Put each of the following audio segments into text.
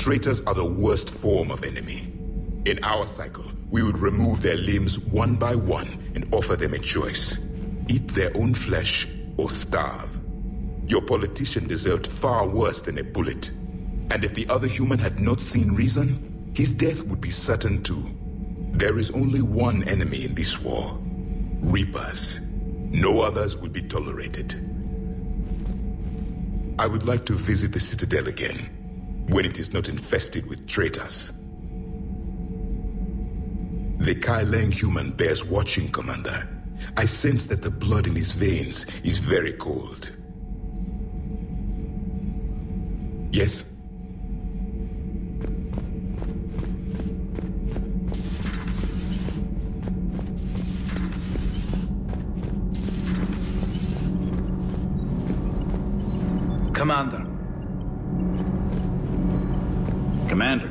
traitors are the worst form of enemy. In our cycle, we would remove their limbs one by one and offer them a choice. Eat their own flesh or starve. Your politician deserved far worse than a bullet. And if the other human had not seen reason, his death would be certain too. There is only one enemy in this war. Reapers. No others will be tolerated. I would like to visit the Citadel again, when it is not infested with traitors. The Kaileng human bears watching, Commander. I sense that the blood in his veins is very cold. Yes? Commander. Commander.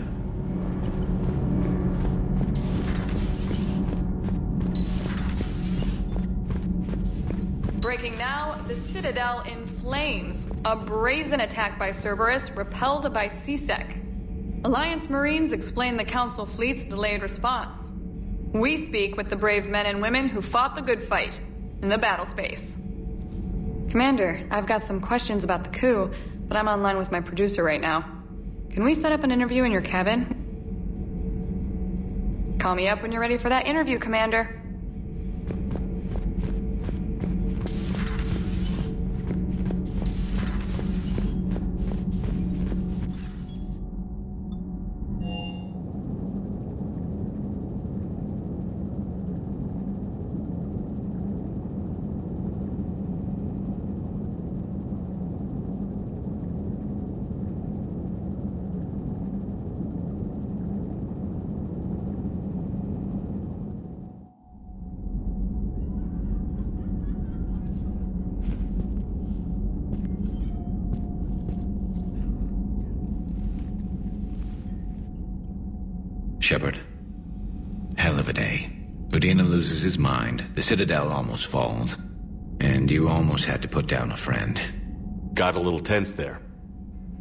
Breaking now, the Citadel in flames. A brazen attack by Cerberus, repelled by CSEC. Alliance Marines explain the Council fleet's delayed response. We speak with the brave men and women who fought the good fight in the battle space. Commander, I've got some questions about the coup, but I'm online with my producer right now. Can we set up an interview in your cabin? Call me up when you're ready for that interview, Commander. Shepard. Hell of a day. Udina loses his mind, the Citadel almost falls, and you almost had to put down a friend. Got a little tense there.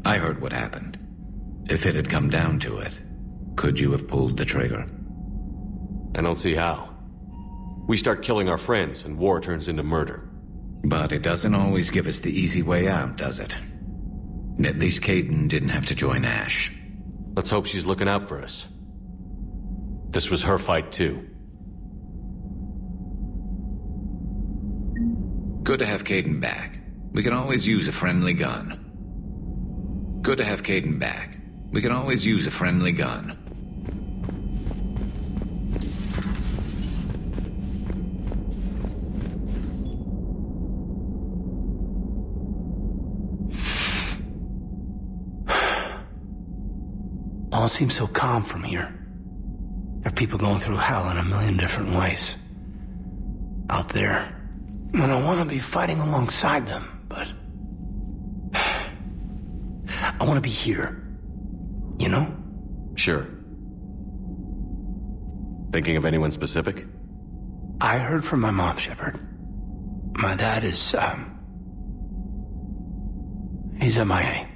I heard what happened. If it had come down to it, could you have pulled the trigger? I don't see how. We start killing our friends, and war turns into murder. But it doesn't always give us the easy way out, does it? At least Kaidan didn't have to join Ash. Let's hope she's looking out for us. This was her fight, too. Good to have Kaidan back. We can always use a friendly gun. Good to have Kaidan back. We can always use a friendly gun. All seems so calm from here. There are people going through hell in a million different ways. Out there. And I want to be fighting alongside them, but... I want to be here. You know? Sure. Thinking of anyone specific? I heard from my mom, Shepard. My dad is, he's MIA.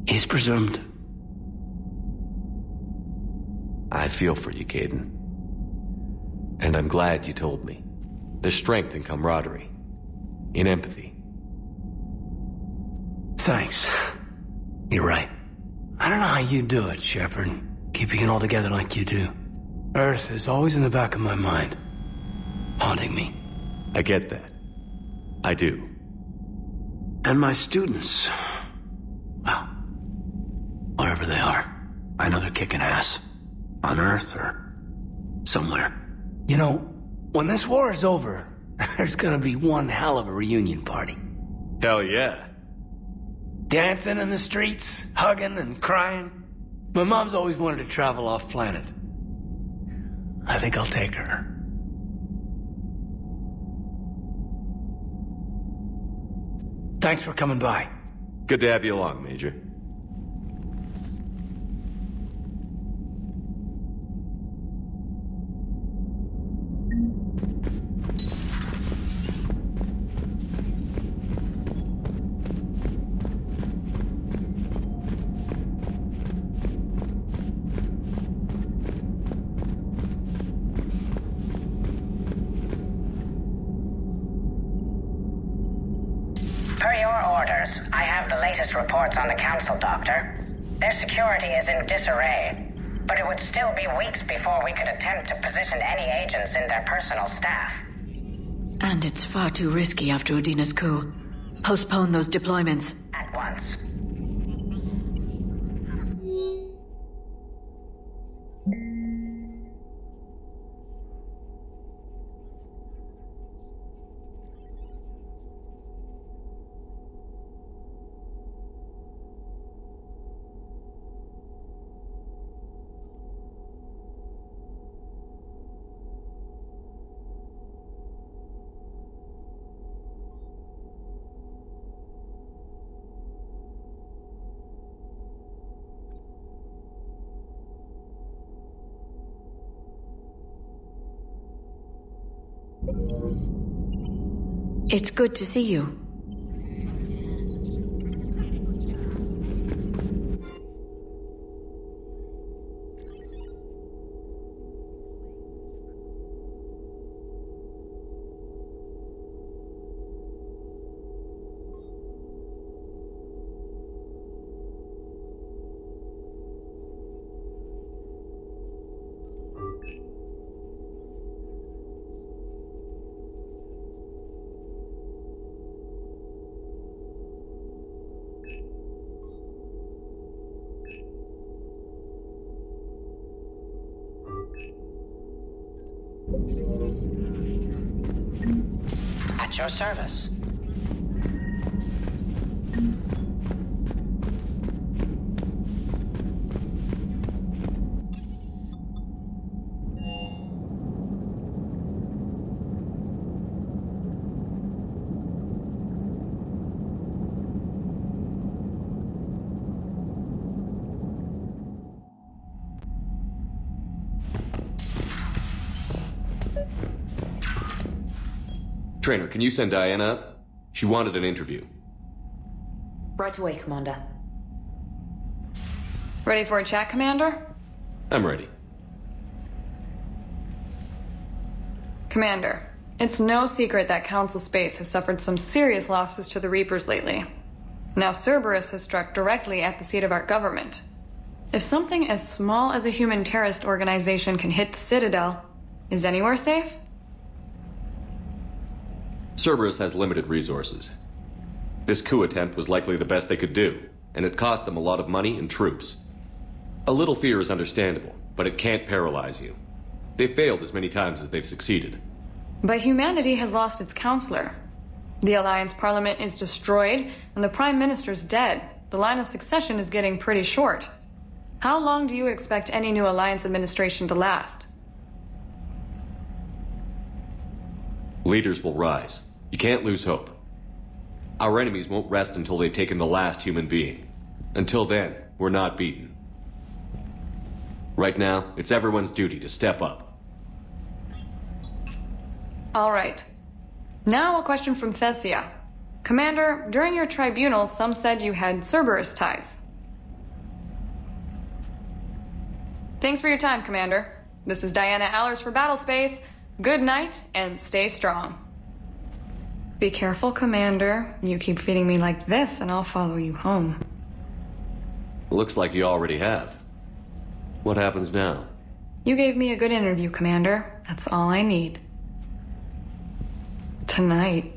He's presumed. I feel for you, Kaidan. And I'm glad you told me. There's strength in camaraderie. In empathy. Thanks. You're right. I don't know how you do it, Shepard. Keeping it all together like you do. Earth is always in the back of my mind. Haunting me. I get that. I do. And my students. Well, wherever they are. I know they're kicking ass. On Earth or somewhere. You know, when this war is over, there's gonna be one hell of a reunion party. Hell yeah. Dancing in the streets, hugging and crying. My mom's always wanted to travel off planet. I think I'll take her. Thanks for coming by. Good to have you along, Major. Per your orders, I have the latest reports on the Council, Doctor. Their security is in disarray, but it would still be weeks before we could attempt to position any agents in their personal staff. And it's far too risky after Udina's coup. Postpone those deployments. At once. It's good to see you. At your service. Trainer, can you send Diana up? She wanted an interview. Right away, Commander. Ready for a chat, Commander? I'm ready. Commander, it's no secret that Council Space has suffered some serious losses to the Reapers lately. Now Cerberus has struck directly at the seat of our government. If something as small as a human terrorist organization can hit the Citadel, is anywhere safe? Cerberus has limited resources. This coup attempt was likely the best they could do, and it cost them a lot of money and troops. A little fear is understandable, but it can't paralyze you. They've failed as many times as they've succeeded. But humanity has lost its counselor. The Alliance Parliament is destroyed, and the Prime Minister's dead. The line of succession is getting pretty short. How long do you expect any new Alliance administration to last? Leaders will rise. You can't lose hope. Our enemies won't rest until they've taken the last human being. Until then, we're not beaten. Right now, it's everyone's duty to step up. All right. Now a question from Thessia. Commander, during your tribunal, some said you had Cerberus ties. Thanks for your time, Commander. This is Diana Allers for Battlespace. Good night, and stay strong. Be careful, Commander. You keep feeding me like this, and I'll follow you home. Looks like you already have. What happens now? You gave me a good interview, Commander. That's all I need. Tonight.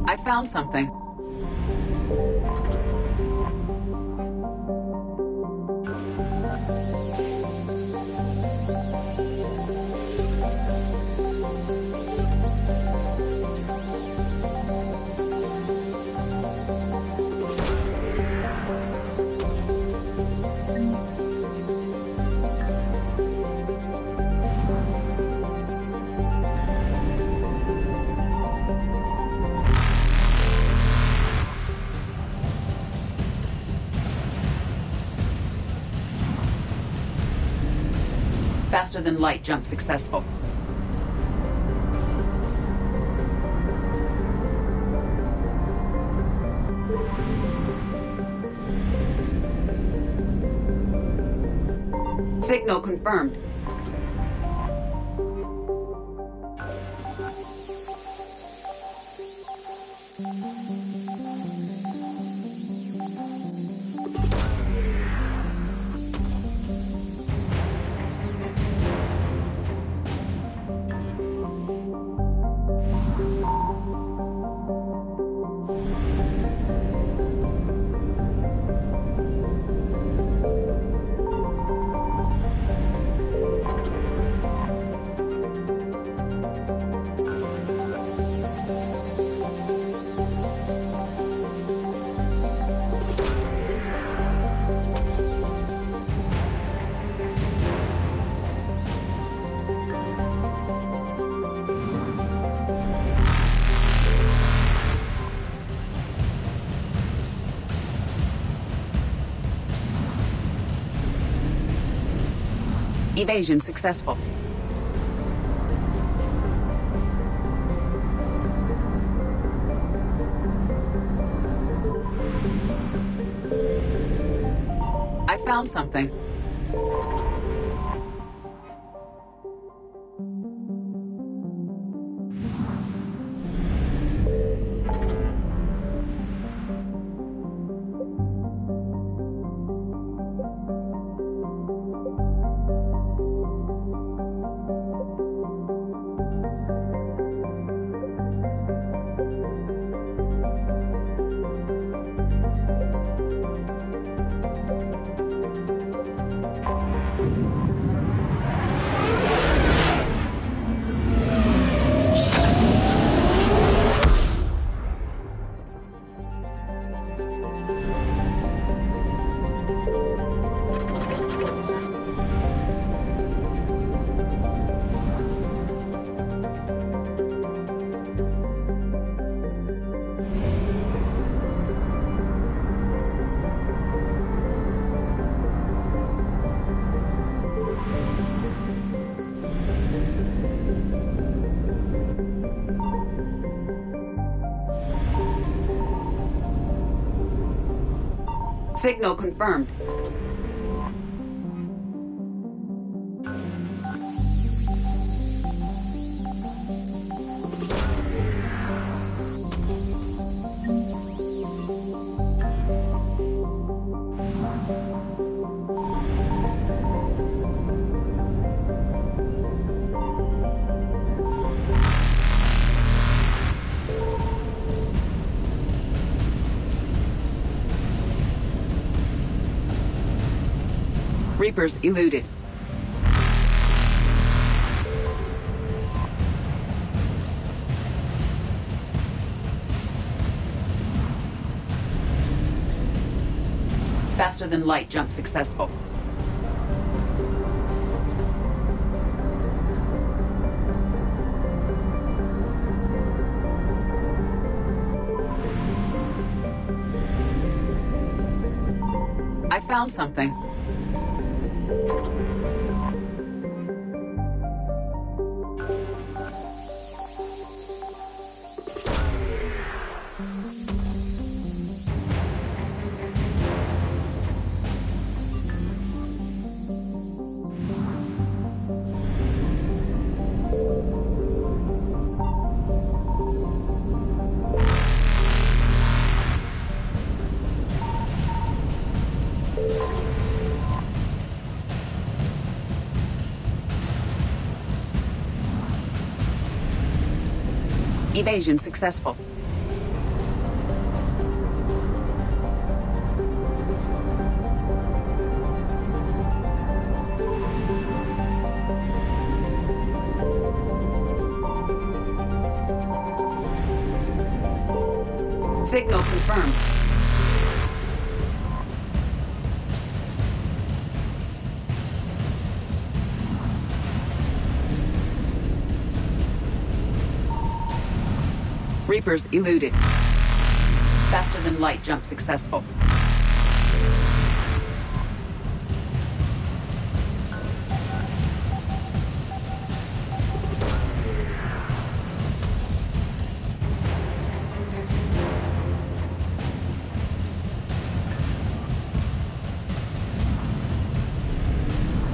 I found something. Faster than light jump successful. Signal confirmed. Evasion successful. I found something. Signal confirmed. Reapers eluded. Faster than light jump successful. I found something. Evasion successful. Signal confirmed. Reapers eluded. Faster than light jump successful.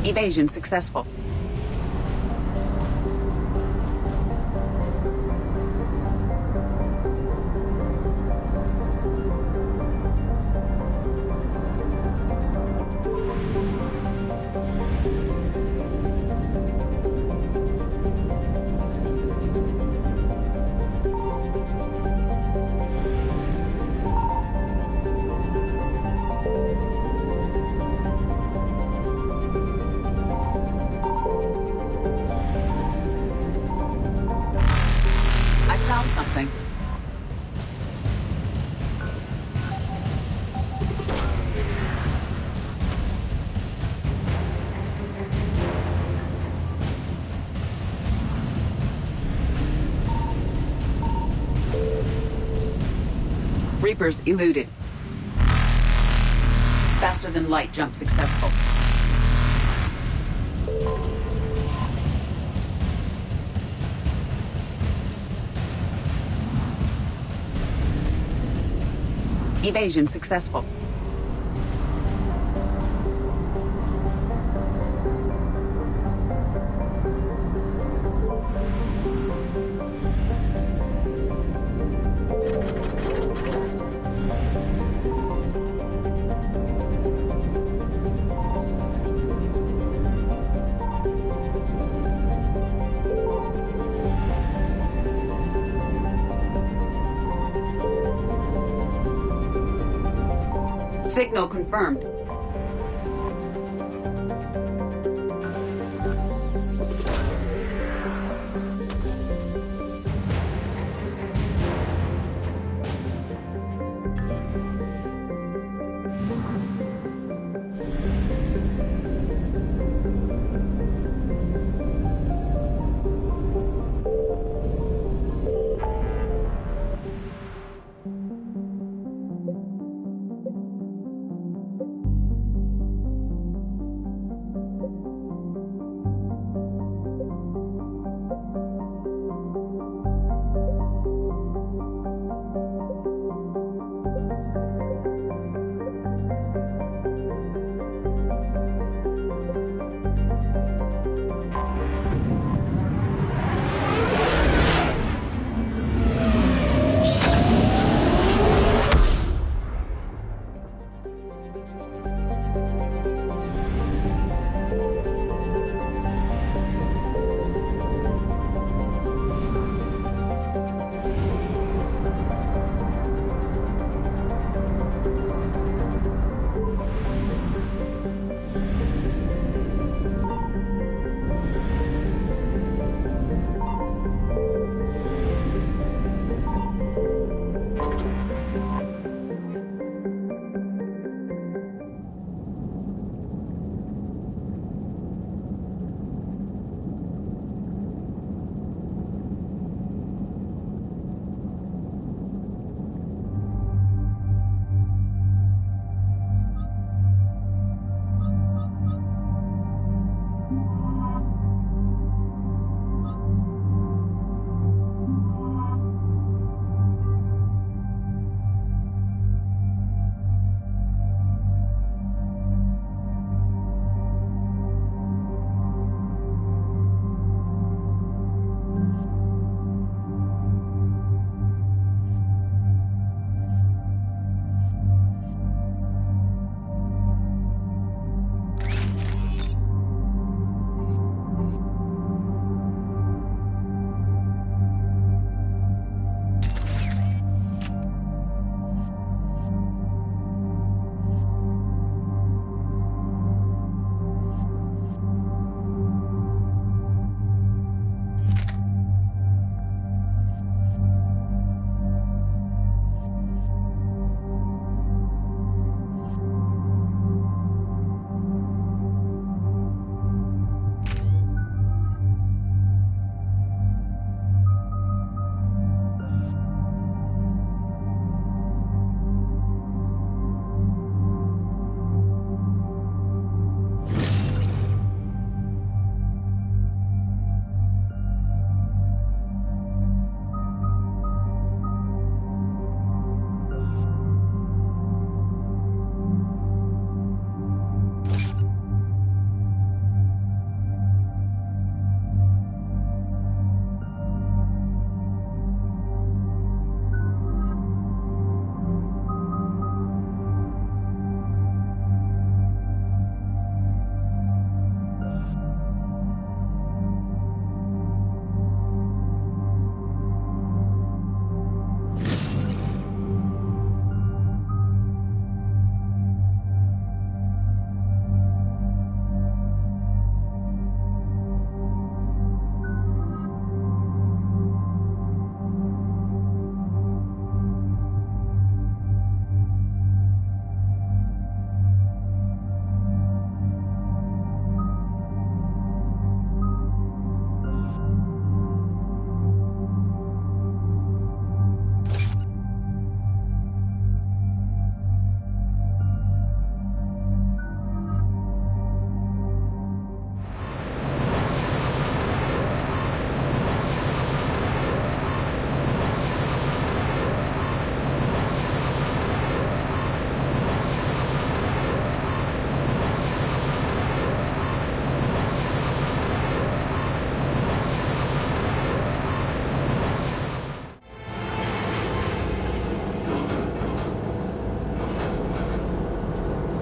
Evasion successful. Reapers eluded. Faster than light jump successful. Evasion successful. Signal confirmed.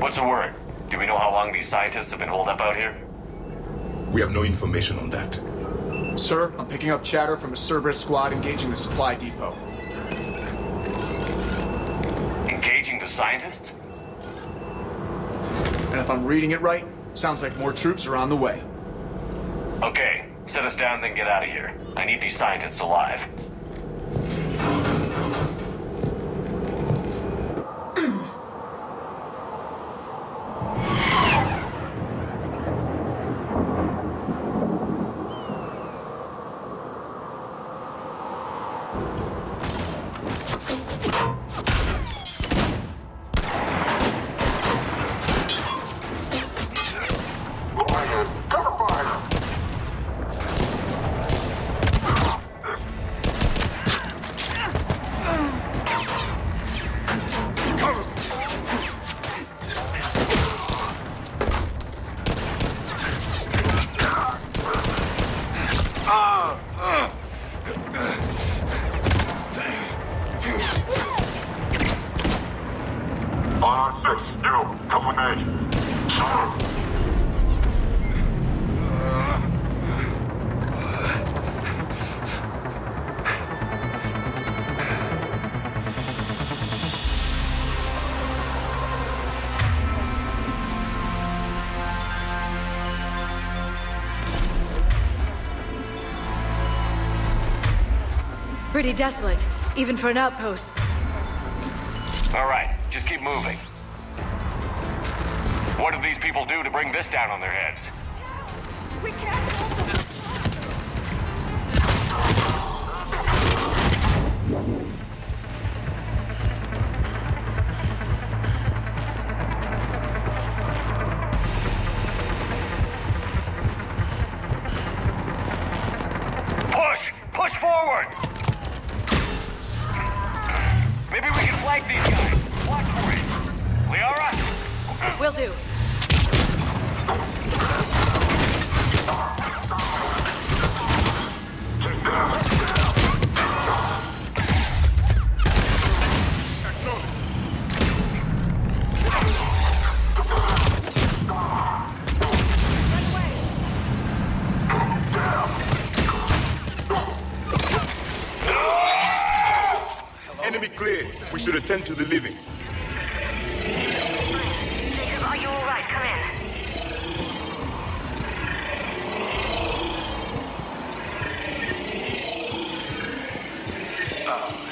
What's the word? Do we know how long these scientists have been holed up out here? We have no information on that. Sir, I'm picking up chatter from a Cerberus squad engaging the supply depot. Engaging the scientists? And if I'm reading it right, sounds like more troops are on the way. Okay, set us down, then get out of here. I need these scientists alive. Pretty desolate, even for an outpost. All right, just keep moving. What did these people do to bring this down on their heads? We can't hold them. Push forward! Maybe we can flank these guys. Watch for it. Liara? Will do. Enemy cleared. We should attend to the living. Jacob, are you all right? Come in.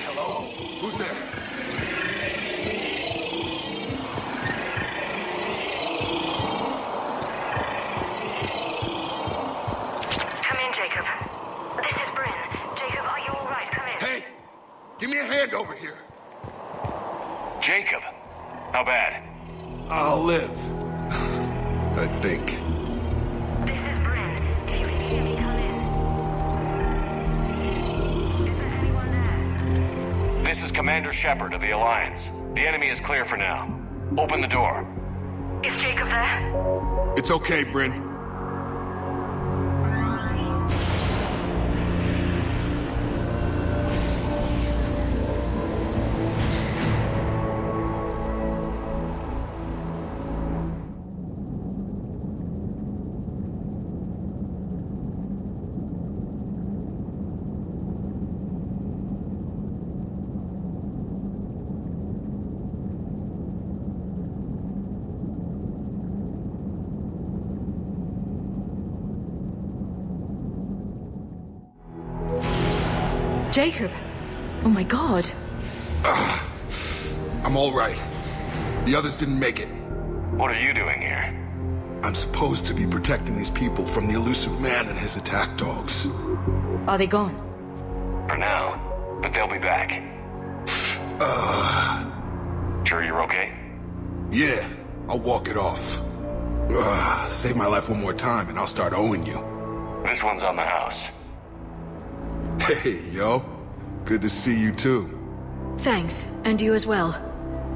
Hello? Who's there? Come in, Jacob. This is Bryn. Jacob, are you all right? Come in. Hey! Give me a hand over here. Jacob. How bad? I'll live. I think. This is Bryn. If you can hear me, come in. Is there anyone there? This is Commander Shepard of the Alliance. The enemy is clear for now. Open the door. Is Jacob there? It's okay, Bryn. Jacob! Oh my god. I'm all right. The others didn't make it. What are you doing here? I'm supposed to be protecting these people from the elusive man and his attack dogs. Are they gone? For now. But they'll be back. Sure you're okay? Yeah, I'll walk it off. Save my life one more time and I'll start owing you. This one's on the house. Hey, yo. Good to see you too. Thanks, and you as well.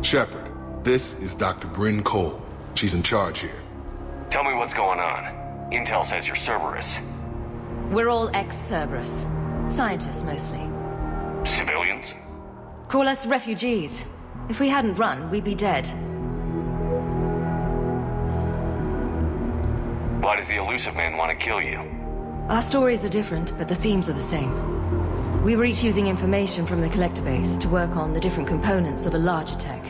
Shepard, this is Dr. Bryn Cole. She's in charge here. Tell me what's going on. Intel says you're Cerberus. We're all ex-Cerberus. Scientists, mostly. Civilians? Call us refugees. If we hadn't run, we'd be dead. Why does the elusive man want to kill you? Our stories are different, but the themes are the same. We were each using information from the collector base to work on the different components of a larger tech.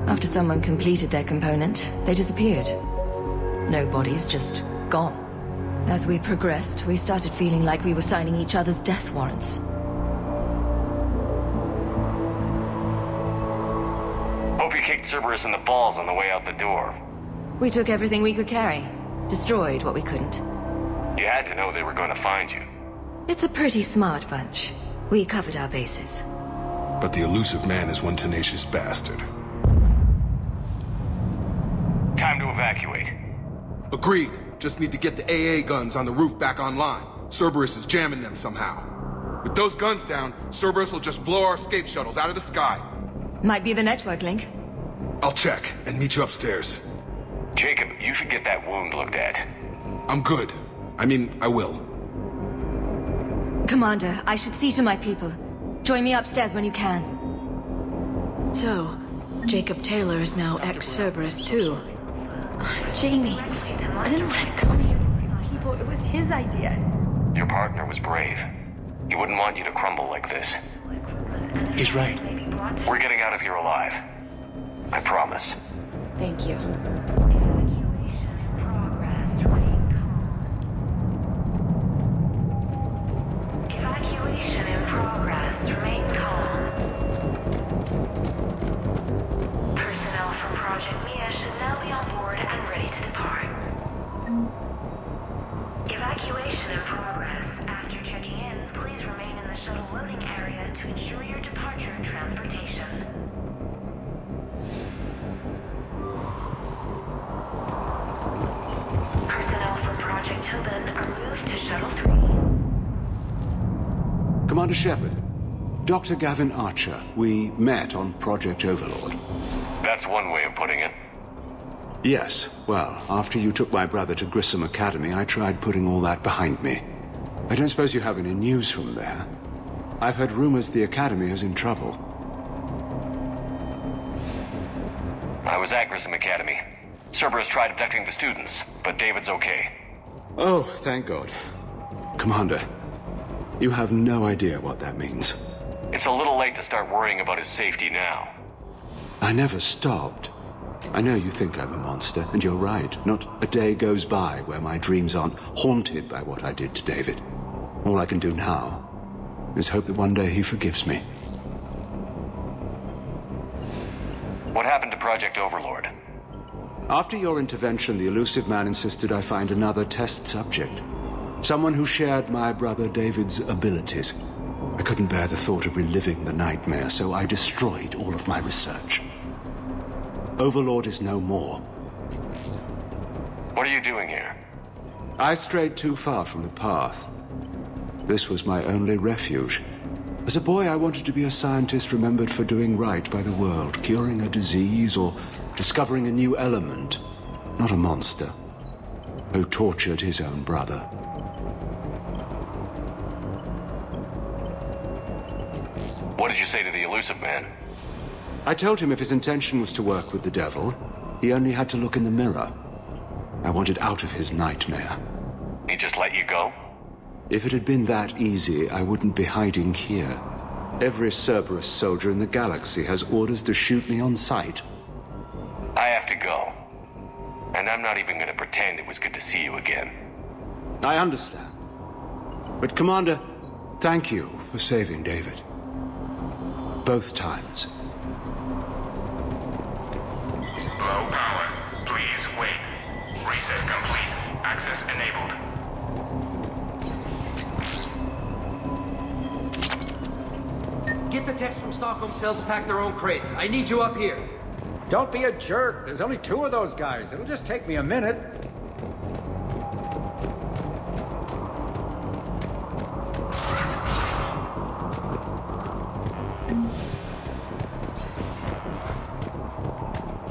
After someone completed their component, they disappeared. No bodies, just gone. As we progressed, we started feeling like we were signing each other's death warrants. Hope you kicked Cerberus in the balls on the way out the door. We took everything we could carry. Destroyed what we couldn't. You had to know they were going to find you. It's a pretty smart bunch. We covered our bases. But the elusive man is one tenacious bastard. Time to evacuate. Agreed. Just need to get the AA guns on the roof back online. Cerberus is jamming them somehow. With those guns down, Cerberus will just blow our escape shuttles out of the sky. Might be the network link. I'll check and meet you upstairs. Jacob, you should get that wound looked at. I'm good. I mean, I will. Commander, I should see to my people. Join me upstairs when you can. So, Jacob Taylor is now ex-Cerberus too. Jamie, I didn't want to come here with these people. It was his idea. Your partner was brave. He wouldn't want you to crumble like this. He's right. We're getting out of here alive. I promise. Thank you. Evacuation in progress. Remain calm. Personnel from Project Mia should now be on board and ready to depart. Evacuation in progress. After checking in, please remain in the shuttle loading area to ensure your departure and transportation. Personnel from Project Tobin are moved to Shuttle 3. Commander Shepard, Dr. Gavin Archer, we met on Project Overlord. That's one way of putting it. Yes, well, after you took my brother to Grissom Academy, I tried putting all that behind me. I don't suppose you have any news from there. I've heard rumors the Academy is in trouble. I was at Grissom Academy. Cerberus tried abducting the students, but David's okay. Oh, thank God. Commander, you have no idea what that means. It's a little late to start worrying about his safety now. I never stopped. I know you think I'm a monster, and you're right. Not a day goes by where my dreams aren't haunted by what I did to David. All I can do now is hope that one day he forgives me. What happened to Project Overlord? After your intervention, the elusive man insisted I find another test subject. Someone who shared my brother David's abilities. I couldn't bear the thought of reliving the nightmare, so I destroyed all of my research. Overlord is no more. What are you doing here? I strayed too far from the path. This was my only refuge. As a boy, I wanted to be a scientist remembered for doing right by the world, curing a disease or discovering a new element. Not a monster who tortured his own brother. What did you say to the elusive man? I told him if his intention was to work with the devil, he only had to look in the mirror. I wanted out of his nightmare. He just let you go? If it had been that easy, I wouldn't be hiding here. Every Cerberus soldier in the galaxy has orders to shoot me on sight. I have to go. And I'm not even going to pretend it was good to see you again. I understand. But Commander, thank you for saving David. Both times. Low power. Please wait. Reset complete. Access enabled. Get the text from Stockholm cells to pack their own crates. I need you up here. Don't be a jerk. There's only 2 of those guys. It'll just take me a minute.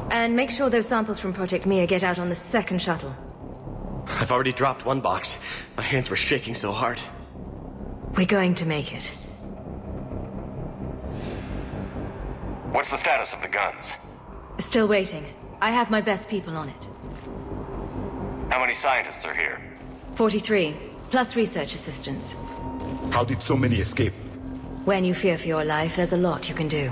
And make sure those samples from Project Mia get out on the second shuttle. I've already dropped one box. My hands were shaking so hard. We're going to make it. What's the status of the guns? Still waiting. I have my best people on it. How How many scientists are here? 43, plus research assistants. How did so many escape? When you fear for your life, there's a lot you can do.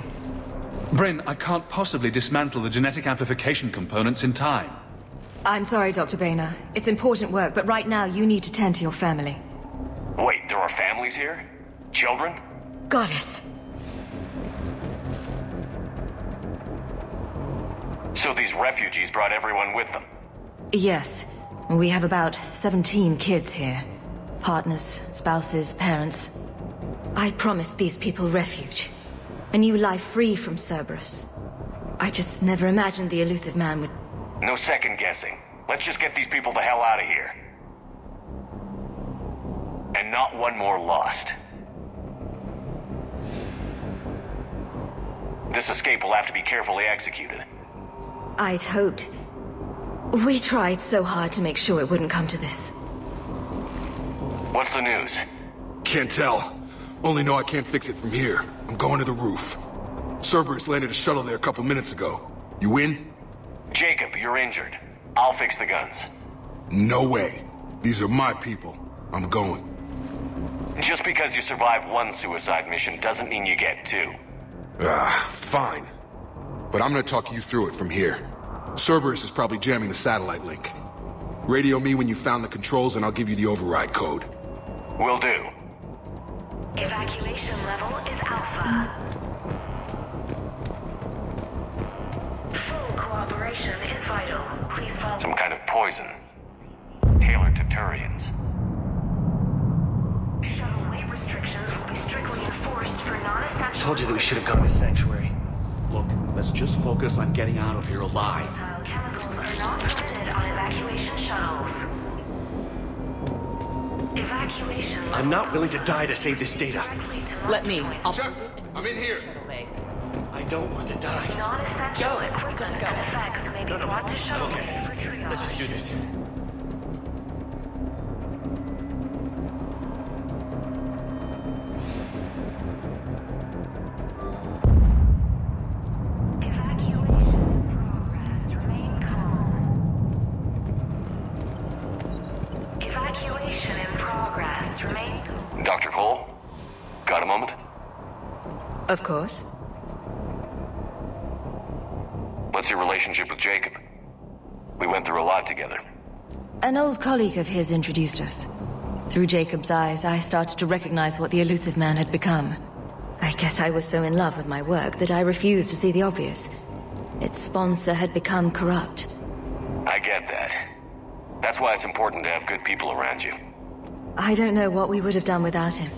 Bryn, I can't possibly dismantle the genetic amplification components in time. I'm sorry, Dr. Boehner. It's important work, but right now you need to tend to your family. Wait, there are families here? Children? Goddess. So these refugees brought everyone with them? Yes. We have about 17 kids here. Partners, spouses, parents. I promised these people refuge. A new life free from Cerberus. I just never imagined the elusive man would... No second guessing. Let's just get these people the hell out of here. And not one more lost. This escape will have to be carefully executed. I'd hoped. We tried so hard to make sure it wouldn't come to this. What's the news? Can't tell. Only know I can't fix it from here. I'm going to the roof. Cerberus landed a shuttle there a couple minutes ago. You in? Jacob, you're injured. I'll fix the guns. No way. These are my people. I'm going. Just because you survived one suicide mission doesn't mean you get two. Fine. But I'm gonna talk you through it from here. Cerberus is probably jamming the satellite link. Radio me when you found the controls and I'll give you the override code. Will do. Evacuation level is Alpha. Full cooperation is vital. Please follow. Some kind of poison. Tailored to Turians. Shuttle weight restrictions will be strictly enforced for non-essential... Told you that we should have gone to Sanctuary. Look, let's just focus on getting out of here alive. Chemicals are not permitted on evacuation shuttles. Evacuation... I'm not willing to die to save this data. Let me. I'm in here. I don't want to die. Non-essential equipment and effects may be brought to shuttle bay for triage. Let's just do this. Dr. Cole? Got a moment? Of course. What's your relationship with Jacob? We went through a lot together. An old colleague of his introduced us. Through Jacob's eyes, I started to recognize what the elusive man had become. I guess I was so in love with my work that I refused to see the obvious. Its sponsor had become corrupt. I get that. That's why it's important to have good people around you. I don't know what we would have done without him.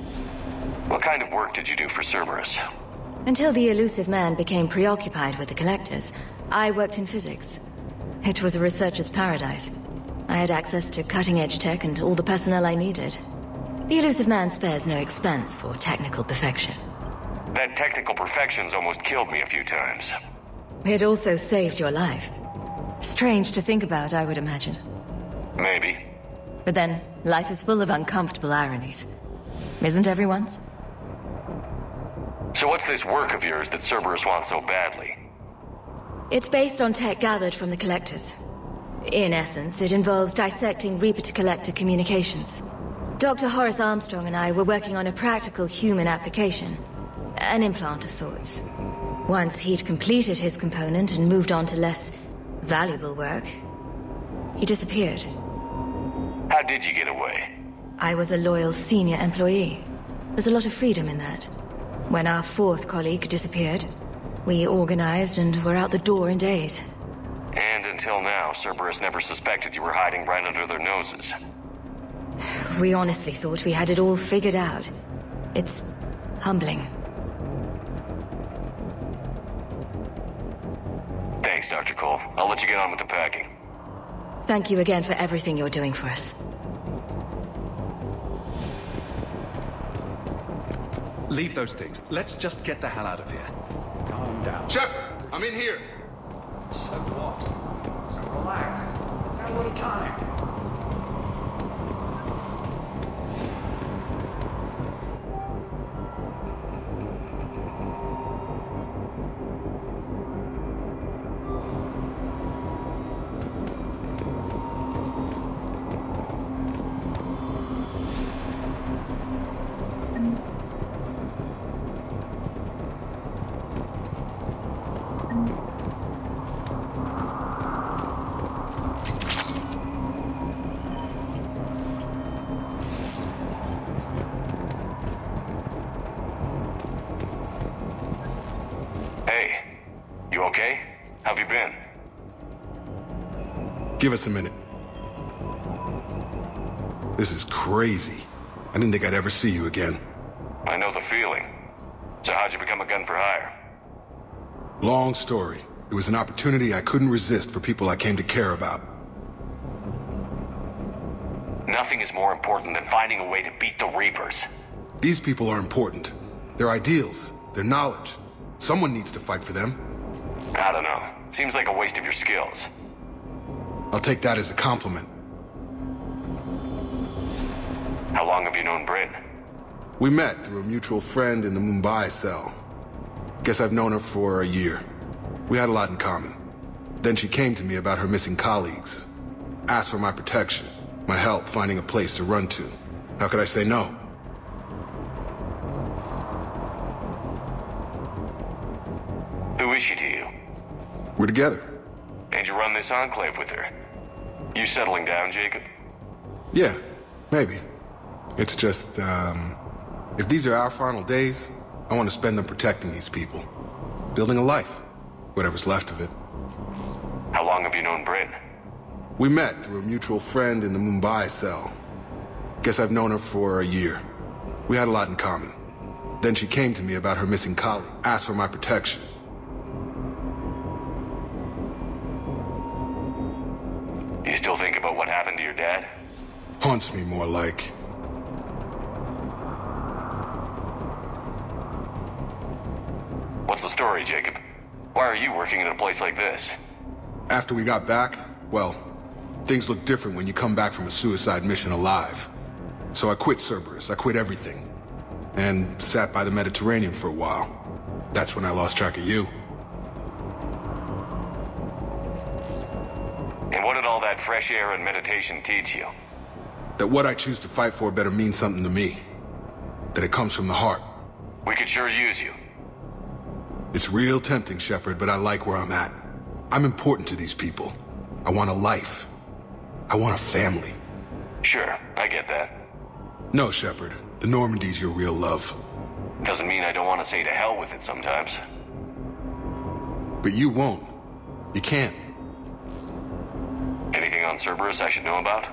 What kind of work did you do for Cerberus? Until the elusive man became preoccupied with the collectors, I worked in physics. It was a researcher's paradise. I had access to cutting-edge tech and all the personnel I needed. The elusive man spares no expense for technical perfection. That technical perfection's almost killed me a few times. It also saved your life. Strange to think about, I would imagine. Maybe. But then, life is full of uncomfortable ironies. Isn't everyone's? So what's this work of yours that Cerberus wants so badly? It's based on tech gathered from the collectors. In essence, it involves dissecting Reaper-to-Collector communications. Dr. Horace Armstrong and I were working on a practical human application. An implant of sorts. Once he'd completed his component and moved on to less valuable work, he disappeared. How did you get away? I was a loyal senior employee. There's a lot of freedom in that. When our fourth colleague disappeared, we organized and were out the door in days. And until now, Cerberus never suspected you were hiding right under their noses. We honestly thought we had it all figured out. It's humbling. Thanks, Dr. Cole. I'll let you get on with the packing. Thank you again for everything you're doing for us. Leave those things. Let's just get the hell out of here. Calm down. Shepard, I'm in here. So what? So relax. Got a little time. okay? How have you been? Give us a minute. This is crazy. I didn't think I'd ever see you again. I know the feeling. So how'd you become a gun for hire? Long story. It was an opportunity I couldn't resist for people I came to care about. Nothing is more important than finding a way to beat the Reapers. These people are important. Their ideals, their knowledge. Someone needs to fight for them. I don't know. Seems like a waste of your skills. I'll take that as a compliment. How long have you known Bryn? We met through a mutual friend in the Mumbai cell. Guess I've known her for a year. We had a lot in common. Then she came to me about her missing colleagues. Asked for my protection, my help finding a place to run to. How could I say no? Who is she to you? We're together. And you run this enclave with her? You settling down, Jacob? Yeah, maybe. It's just, if these are our final days, I want to spend them protecting these people. Building a life. Whatever's left of it. How long have you known Bryn? We met through a mutual friend in the Mumbai cell. Guess I've known her for a year. We had a lot in common. Then she came to me about her missing colleague. Asked for my protection. You still think about what happened to your dad? Haunts me more like. What's the story, Jacob? Why are you working in a place like this? After we got back, well, things look different when you come back from a suicide mission alive. So I quit Cerberus, I quit everything. And sat by the Mediterranean for a while. That's when I lost track of you. And what did all that fresh air and meditation teach you? That what I choose to fight for better mean something to me. That it comes from the heart. We could sure use you. It's real tempting, Shepard, but I like where I'm at. I'm important to these people. I want a life. I want a family. Sure, I get that. No, Shepard. The Normandy's your real love. Doesn't mean I don't want to say to hell with it sometimes. But you won't. You can't. Anything on Cerberus I should know about?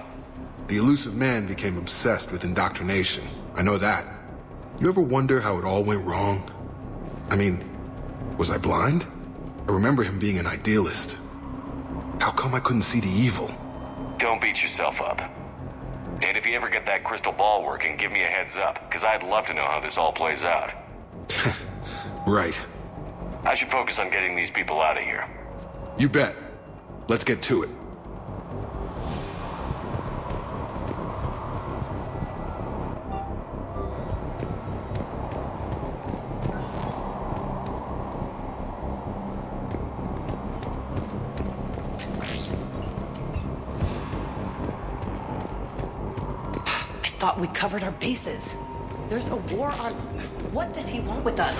The elusive man became obsessed with indoctrination. I know that. You ever wonder how it all went wrong? I mean, was I blind? I remember him being an idealist. How come I couldn't see the evil? Don't beat yourself up. And if you ever get that crystal ball working, give me a heads up, because I'd love to know how this all plays out. Right. I should focus on getting these people out of here. You bet. Let's get to it. Thought we covered our bases. There's a war on... What does he want with us?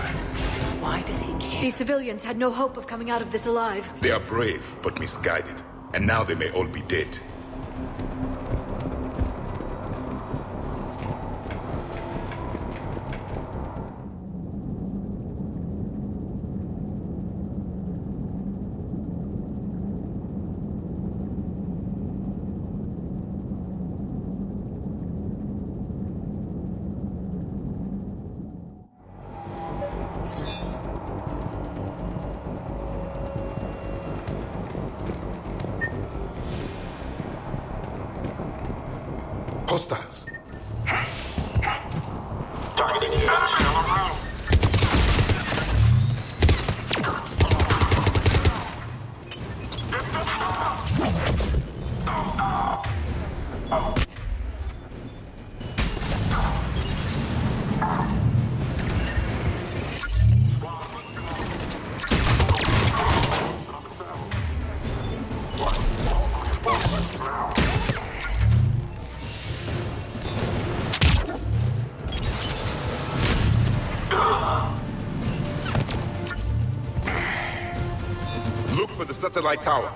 Why does he care? These civilians had no hope of coming out of this alive. They are brave, but misguided. And now they may all be dead. Hostiles. Targeting unit. Look for the satellite tower.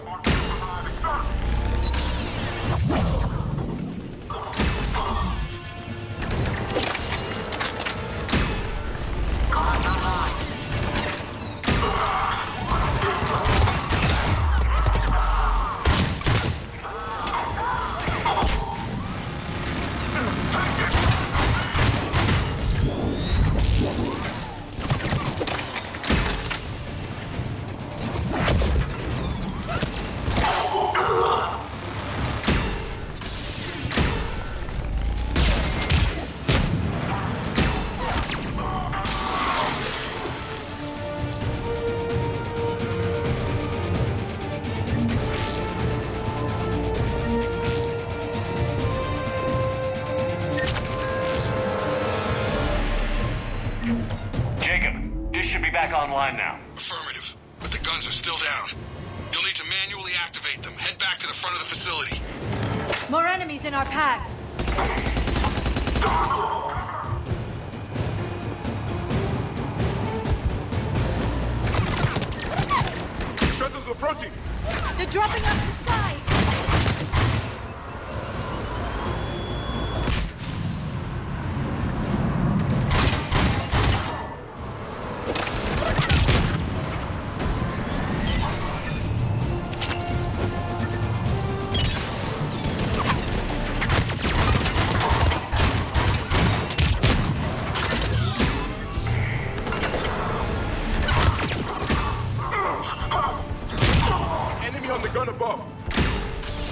Jacob, dish should be back online now. Affirmative, but the guns are still down. You'll need to manually activate them. Head back to the front of the facility. More enemies in our path. Shuttles approaching. They're dropping off the sky.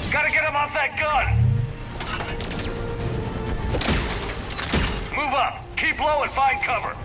Gotta get him off that gun! Move up! Keep low and find cover!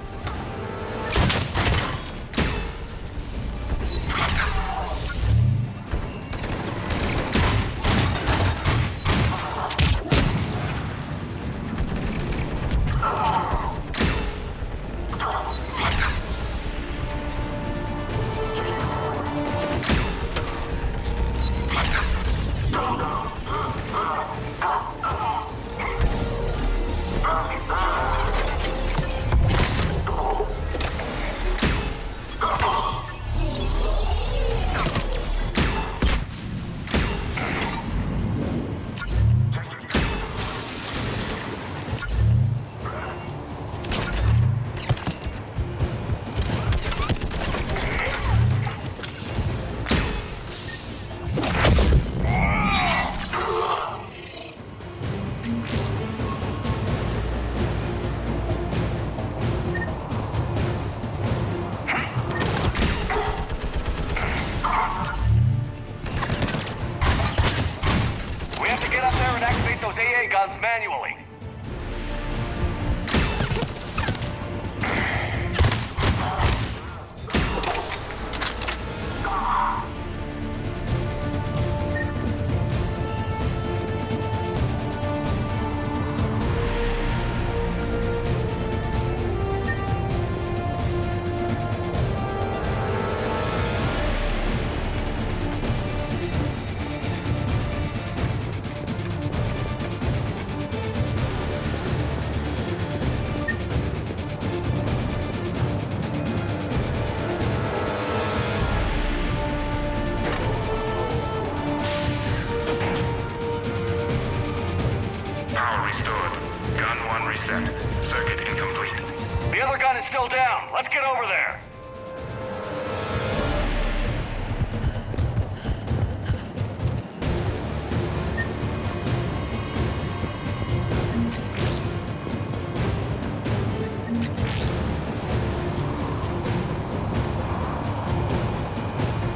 Those AA guns manually. Still down. Let's get over there.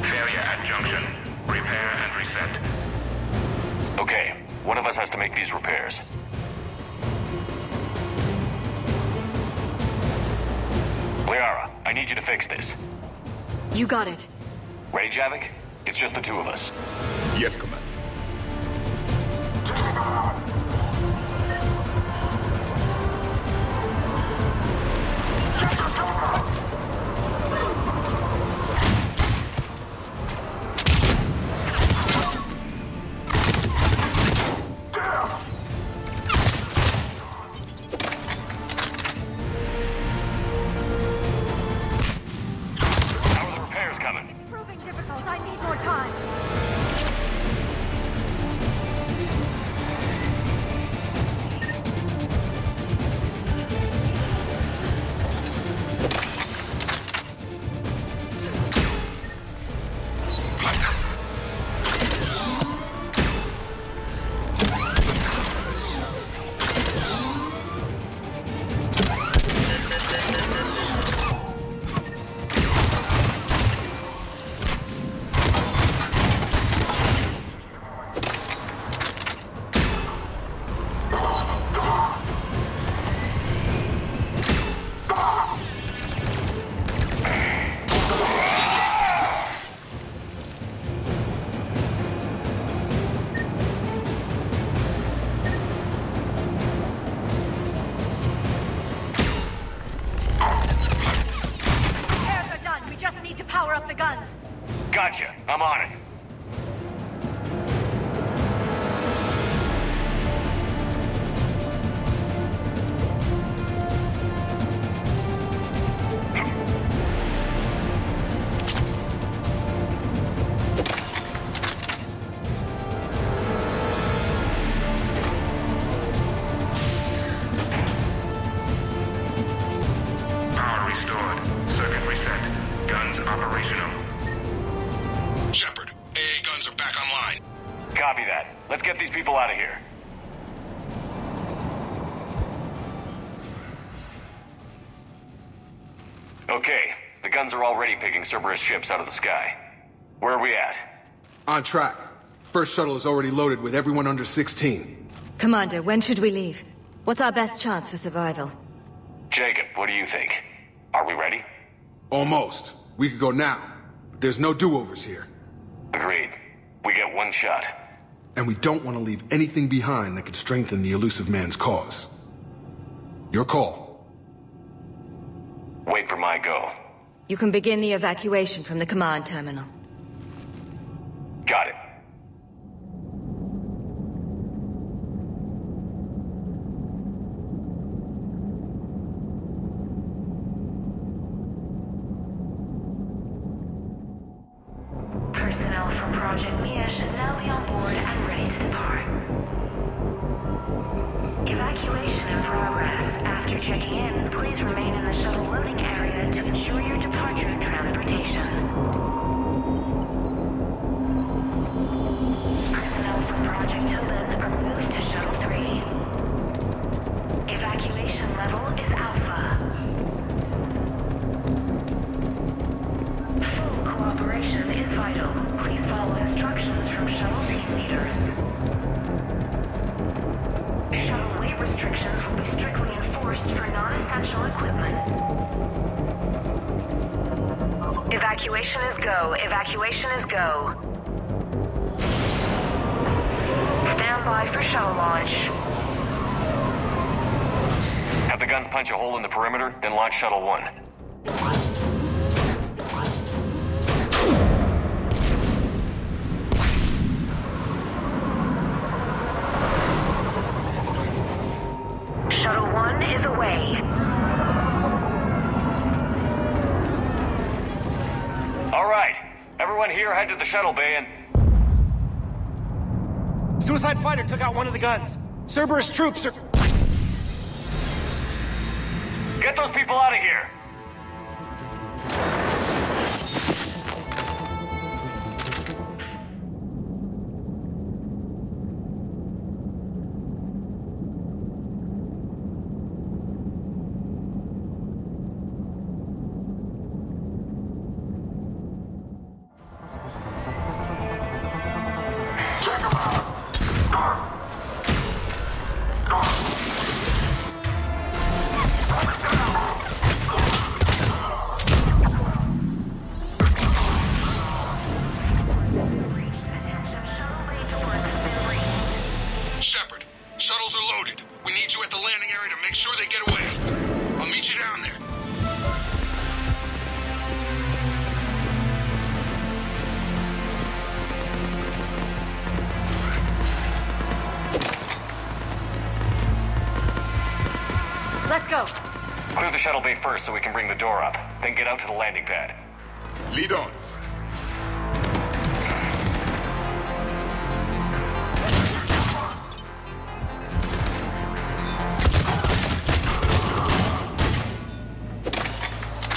Failure at junction. Repair and reset. Okay, one of us has to make these repairs. Liara, I need you to fix this. You got it. Ready, Javik? It's just the two of us. Yes, Commander. the guns. Gotcha. I'm on it. Power restored. Circuit reset. Guns operational. Shepard, AA guns are back online. Copy that. Let's get these people out of here. Okay, the guns are already picking Cerberus ships out of the sky. Where are we at? On track. First shuttle is already loaded with everyone under 16. Commander, when should we leave? What's our best chance for survival? Jacob, what do you think? Are we ready? Almost. We could go now. But there's no do-overs here. Agreed. We get one shot. And we don't want to leave anything behind that could strengthen the elusive man's cause. Your call. Wait for my go. You can begin the evacuation from the command terminal. Got it. Personnel from Project Mia should now be on board and ready to depart. Evacuation in progress. After checking in, please remain in the shuttle loading area to ensure your departure and transportation. Personnel from Project Tobin are moved to Shuttle 3. Evacuation level is Alpha. Full cooperation is vital. Please follow instructions from shuttle team leaders. Shuttle weight restrictions will be strictly enforced for non-essential equipment. Evacuation is go. Evacuation is go. Stand by for shuttle launch. Have the guns punch a hole in the perimeter, then launch Shuttle 1. Shuttle 1 is away. All right. Everyone here head to the shuttle bay and... Suicide fighter took out one of the guns. Cerberus troops are... Get those people out of here! Shepard, shuttles are loaded. We need you at the landing area to make sure they get away. I'll meet you down there. Let's go. Clear the shuttle bay first so we can bring the door up. Then get out to the landing pad. Lead on.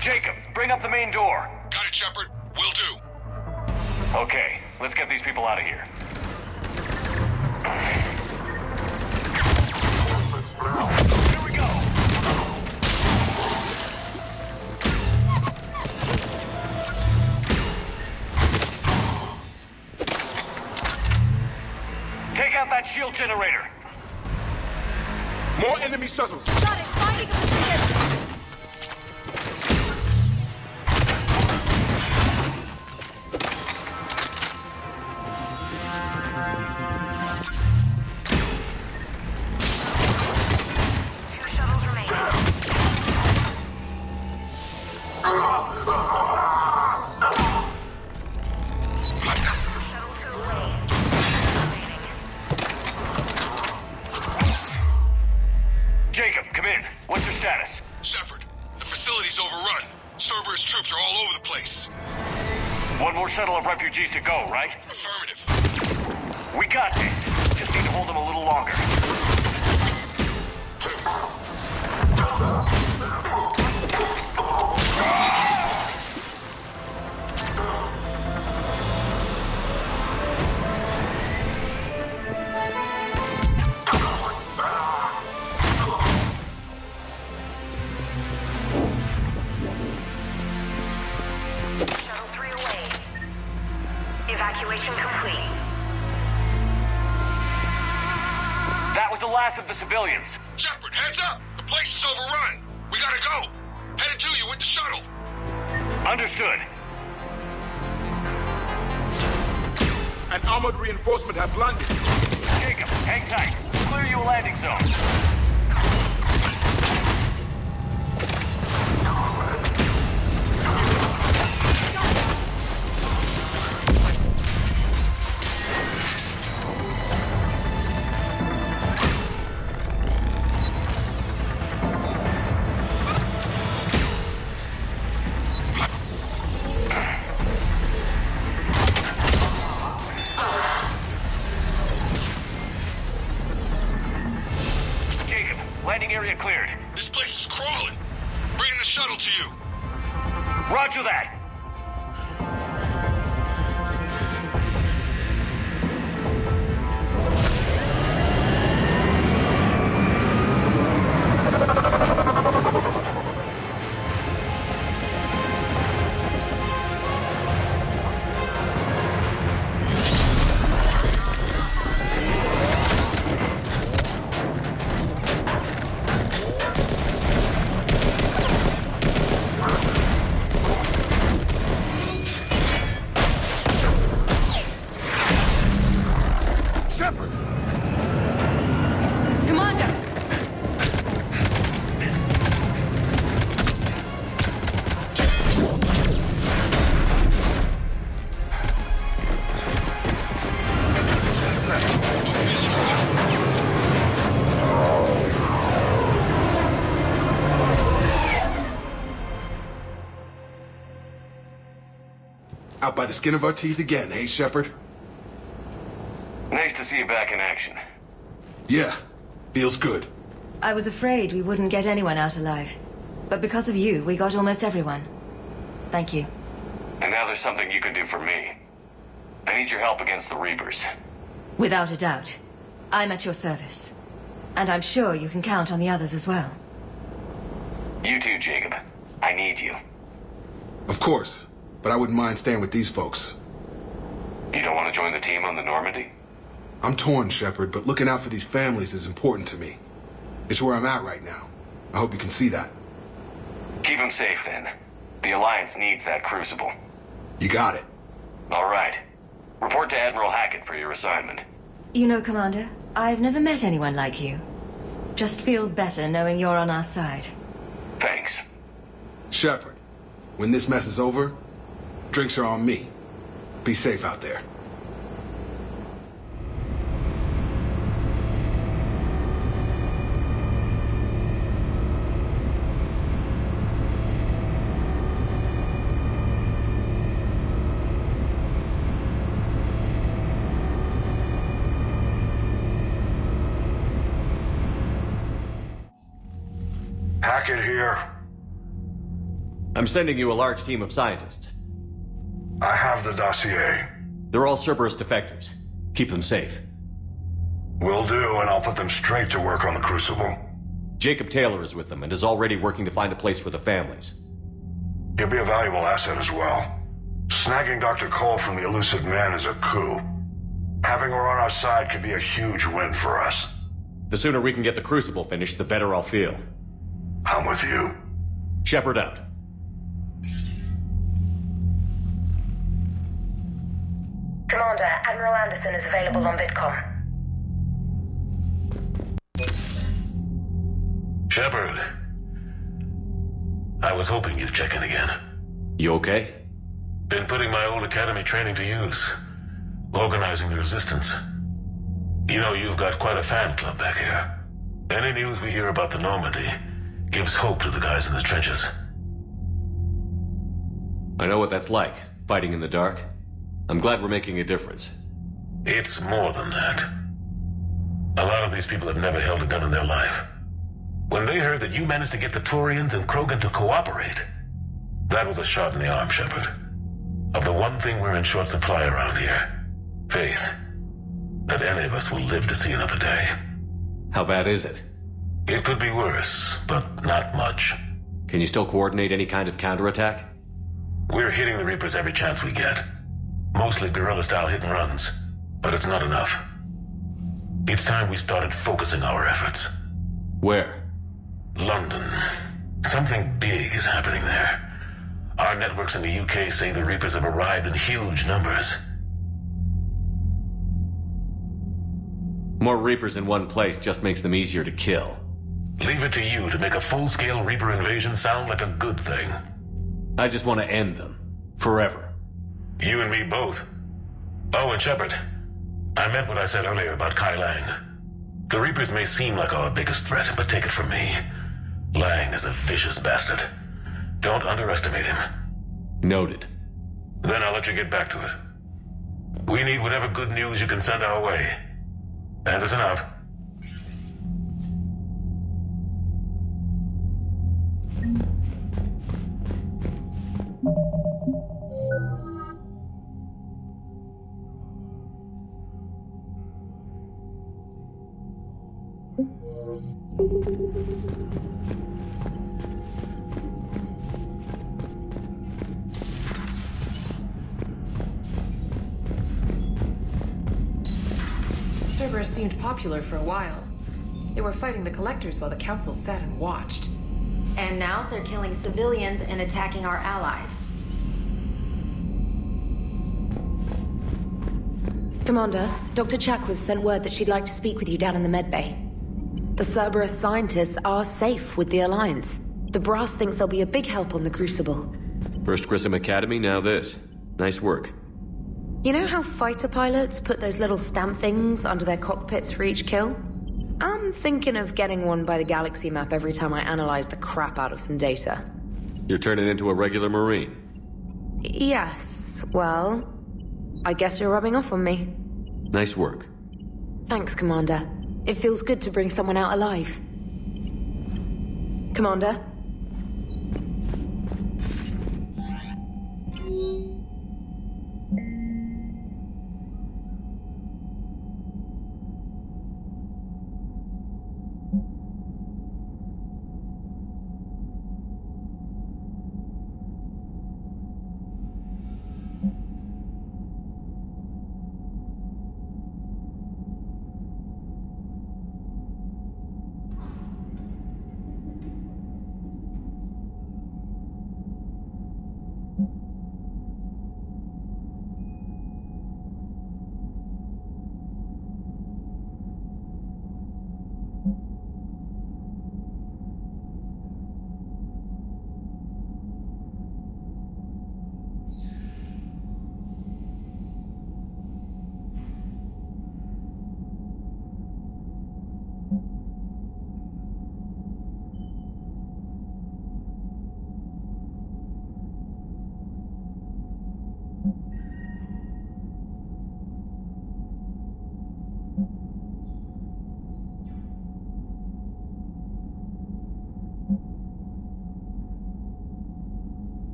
Jacob, bring up the main door. Got it, Shepard. Will do. Okay, let's get these people out of here. Here we go. Take out that shield generator. More enemy shuttles. Got it. Finding a position. overrun. Cerberus troops are all over the place. One more shuttle of refugees to go, right? Affirmative. We got this. Just need to hold them a little longer. Evacuation complete. That was the last of the civilians. Shepard, heads up! The place is overrun. We gotta go. Headed to you with the shuttle. Understood. An armored reinforcement has landed. Jacob, hang tight. Clear you a landing zone. Landing area cleared. This place is crawling. Bringing the shuttle to you. Roger that. Out by the skin of our teeth again, eh, Shepard? Nice to see you back in action. Yeah, feels good. I was afraid we wouldn't get anyone out alive. But because of you, we got almost everyone. Thank you. And now there's something you can do for me. I need your help against the Reapers. Without a doubt. I'm at your service. And I'm sure you can count on the others as well. You too, Jacob. I need you. Of course. But I wouldn't mind staying with these folks. You don't want to join the team on the Normandy? I'm torn, Shepard, but looking out for these families is important to me. It's where I'm at right now. I hope you can see that. Keep them safe, then. The Alliance needs that crucible. You got it. All right. Report to Admiral Hackett for your assignment. You know, Commander, I've never met anyone like you. Just feel better knowing you're on our side. Thanks. Shepard, when this mess is over, drinks are on me. Be safe out there. Hackett here. I'm sending you a large team of scientists. I have the dossier. They're all Cerberus defectors. Keep them safe. Will do, and I'll put them straight to work on the Crucible. Jacob Taylor is with them and is already working to find a place for the families. He'll be a valuable asset as well. Snagging Dr. Cole from the elusive man is a coup. Having her on our side could be a huge win for us. The sooner we can get the Crucible finished, the better I'll feel. I'm with you. Shepard out. Commander, Admiral Anderson is available on VidCom. Shepard. I was hoping you'd check in again. You okay? Been putting my old academy training to use. Organizing the resistance. You know, you've got quite a fan club back here. Any news we hear about the Normandy gives hope to the guys in the trenches. I know what that's like, fighting in the dark. I'm glad we're making a difference. It's more than that. A lot of these people have never held a gun in their life. When they heard that you managed to get the Turians and Krogan to cooperate, that was a shot in the arm, Shepard. Of the one thing we're in short supply around here, faith. That any of us will live to see another day. How bad is it? It could be worse, but not much. Can you still coordinate any kind of counterattack? We're hitting the Reapers every chance we get. Mostly guerrilla-style hit-and-runs, but it's not enough. It's time we started focusing our efforts. Where? London. Something big is happening there. Our networks in the UK say the Reapers have arrived in huge numbers. More Reapers in one place just makes them easier to kill. Leave it to you to make a full-scale Reaper invasion sound like a good thing. I just want to end them. Forever. You and me both. Oh, and Shepard, I meant what I said earlier about Kai Lang. The Reapers may seem like our biggest threat, but take it from me. Lang is a vicious bastard. Don't underestimate him. Noted. Then I'll let you get back to it. We need whatever good news you can send our way. Anderson out. Cerberus seemed popular for a while. They were fighting the Collectors while the Council sat and watched. And now they're killing civilians and attacking our allies. Commander, Dr. Chakwas sent word that she'd like to speak with you down in the medbay. The Cerberus scientists are safe with the Alliance. The Brass thinks they'll be a big help on the Crucible. First Grissom Academy, now this. Nice work. You know how fighter pilots put those little stamp things under their cockpits for each kill? I'm thinking of getting one by the galaxy map every time I analyze the crap out of some data. You're turning into a regular Marine. Yes, well, I guess you're rubbing off on me. Nice work. Thanks, Commander. It feels good to bring someone out alive. Commander?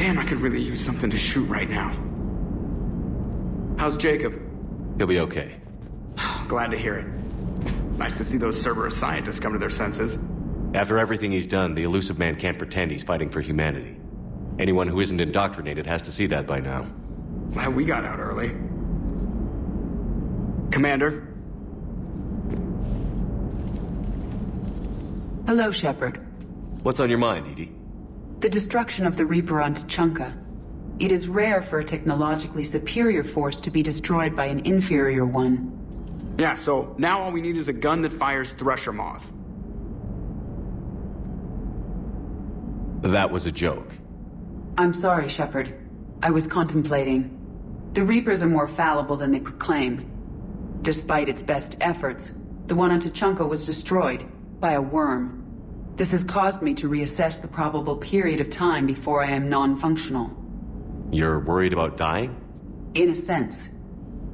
Damn, I could really use something to shoot right now. How's Jacob? He'll be okay. Glad to hear it. Nice to see those Cerberus scientists come to their senses. After everything he's done, the elusive man can't pretend he's fighting for humanity. Anyone who isn't indoctrinated has to see that by now. Glad we got out early. Commander? Hello, Shepard. What's on your mind, Edie? The destruction of the Reaper on Tuchanka. It is rare for a technologically superior force to be destroyed by an inferior one. Yeah, so now all we need is a gun that fires Thresher Maws. That was a joke. I'm sorry, Shepard. I was contemplating. The Reapers are more fallible than they proclaim. Despite its best efforts, the one on Tuchanka was destroyed by a worm. This has caused me to reassess the probable period of time before I am non-functional. You're worried about dying? In a sense.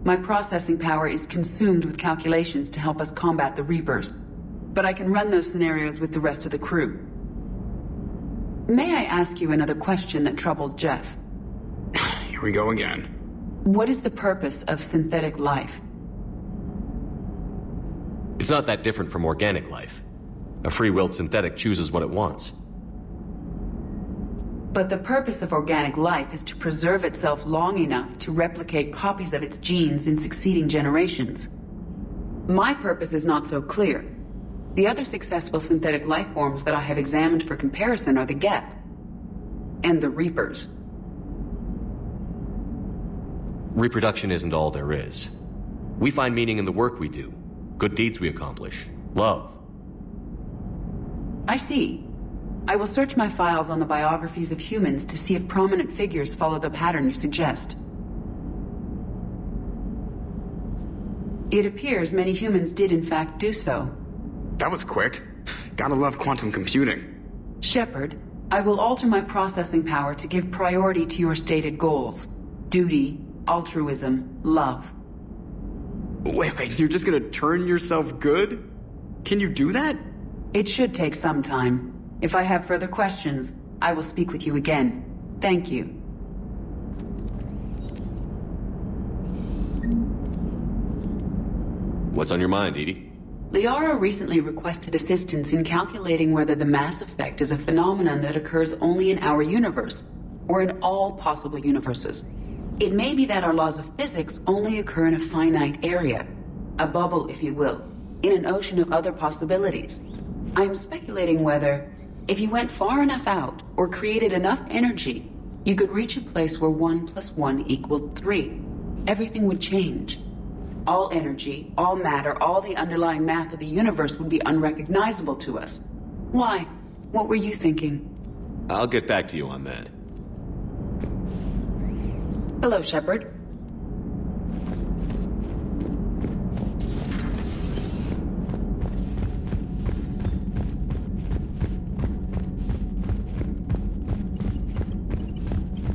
My processing power is consumed with calculations to help us combat the Reapers. But I can run those scenarios with the rest of the crew. May I ask you another question that troubled Jeff? Here we go again. What is the purpose of synthetic life? It's not that different from organic life. A free-willed synthetic chooses what it wants. But the purpose of organic life is to preserve itself long enough to replicate copies of its genes in succeeding generations. My purpose is not so clear. The other successful synthetic life forms that I have examined for comparison are the Geth and the Reapers. Reproduction isn't all there is. We find meaning in the work we do, good deeds we accomplish, love. I see. I will search my files on the biographies of humans to see if prominent figures follow the pattern you suggest. It appears many humans did in fact do so. That was quick. Gotta love quantum computing. Shepard, I will alter my processing power to give priority to your stated goals. Duty, altruism, love. Wait, you're just gonna turn yourself good? Can you do that? It should take some time. If I have further questions, I will speak with you again. Thank you. What's on your mind, Edie? Liara recently requested assistance in calculating whether the mass effect is a phenomenon that occurs only in our universe, or in all possible universes. It may be that our laws of physics only occur in a finite area, a bubble, if you will, in an ocean of other possibilities. I am speculating whether, if you went far enough out, or created enough energy, you could reach a place where 1 + 1 = 3. Everything would change. All energy, all matter, all the underlying math of the universe would be unrecognizable to us. Why? What were you thinking? I'll get back to you on that. Hello, Shepard.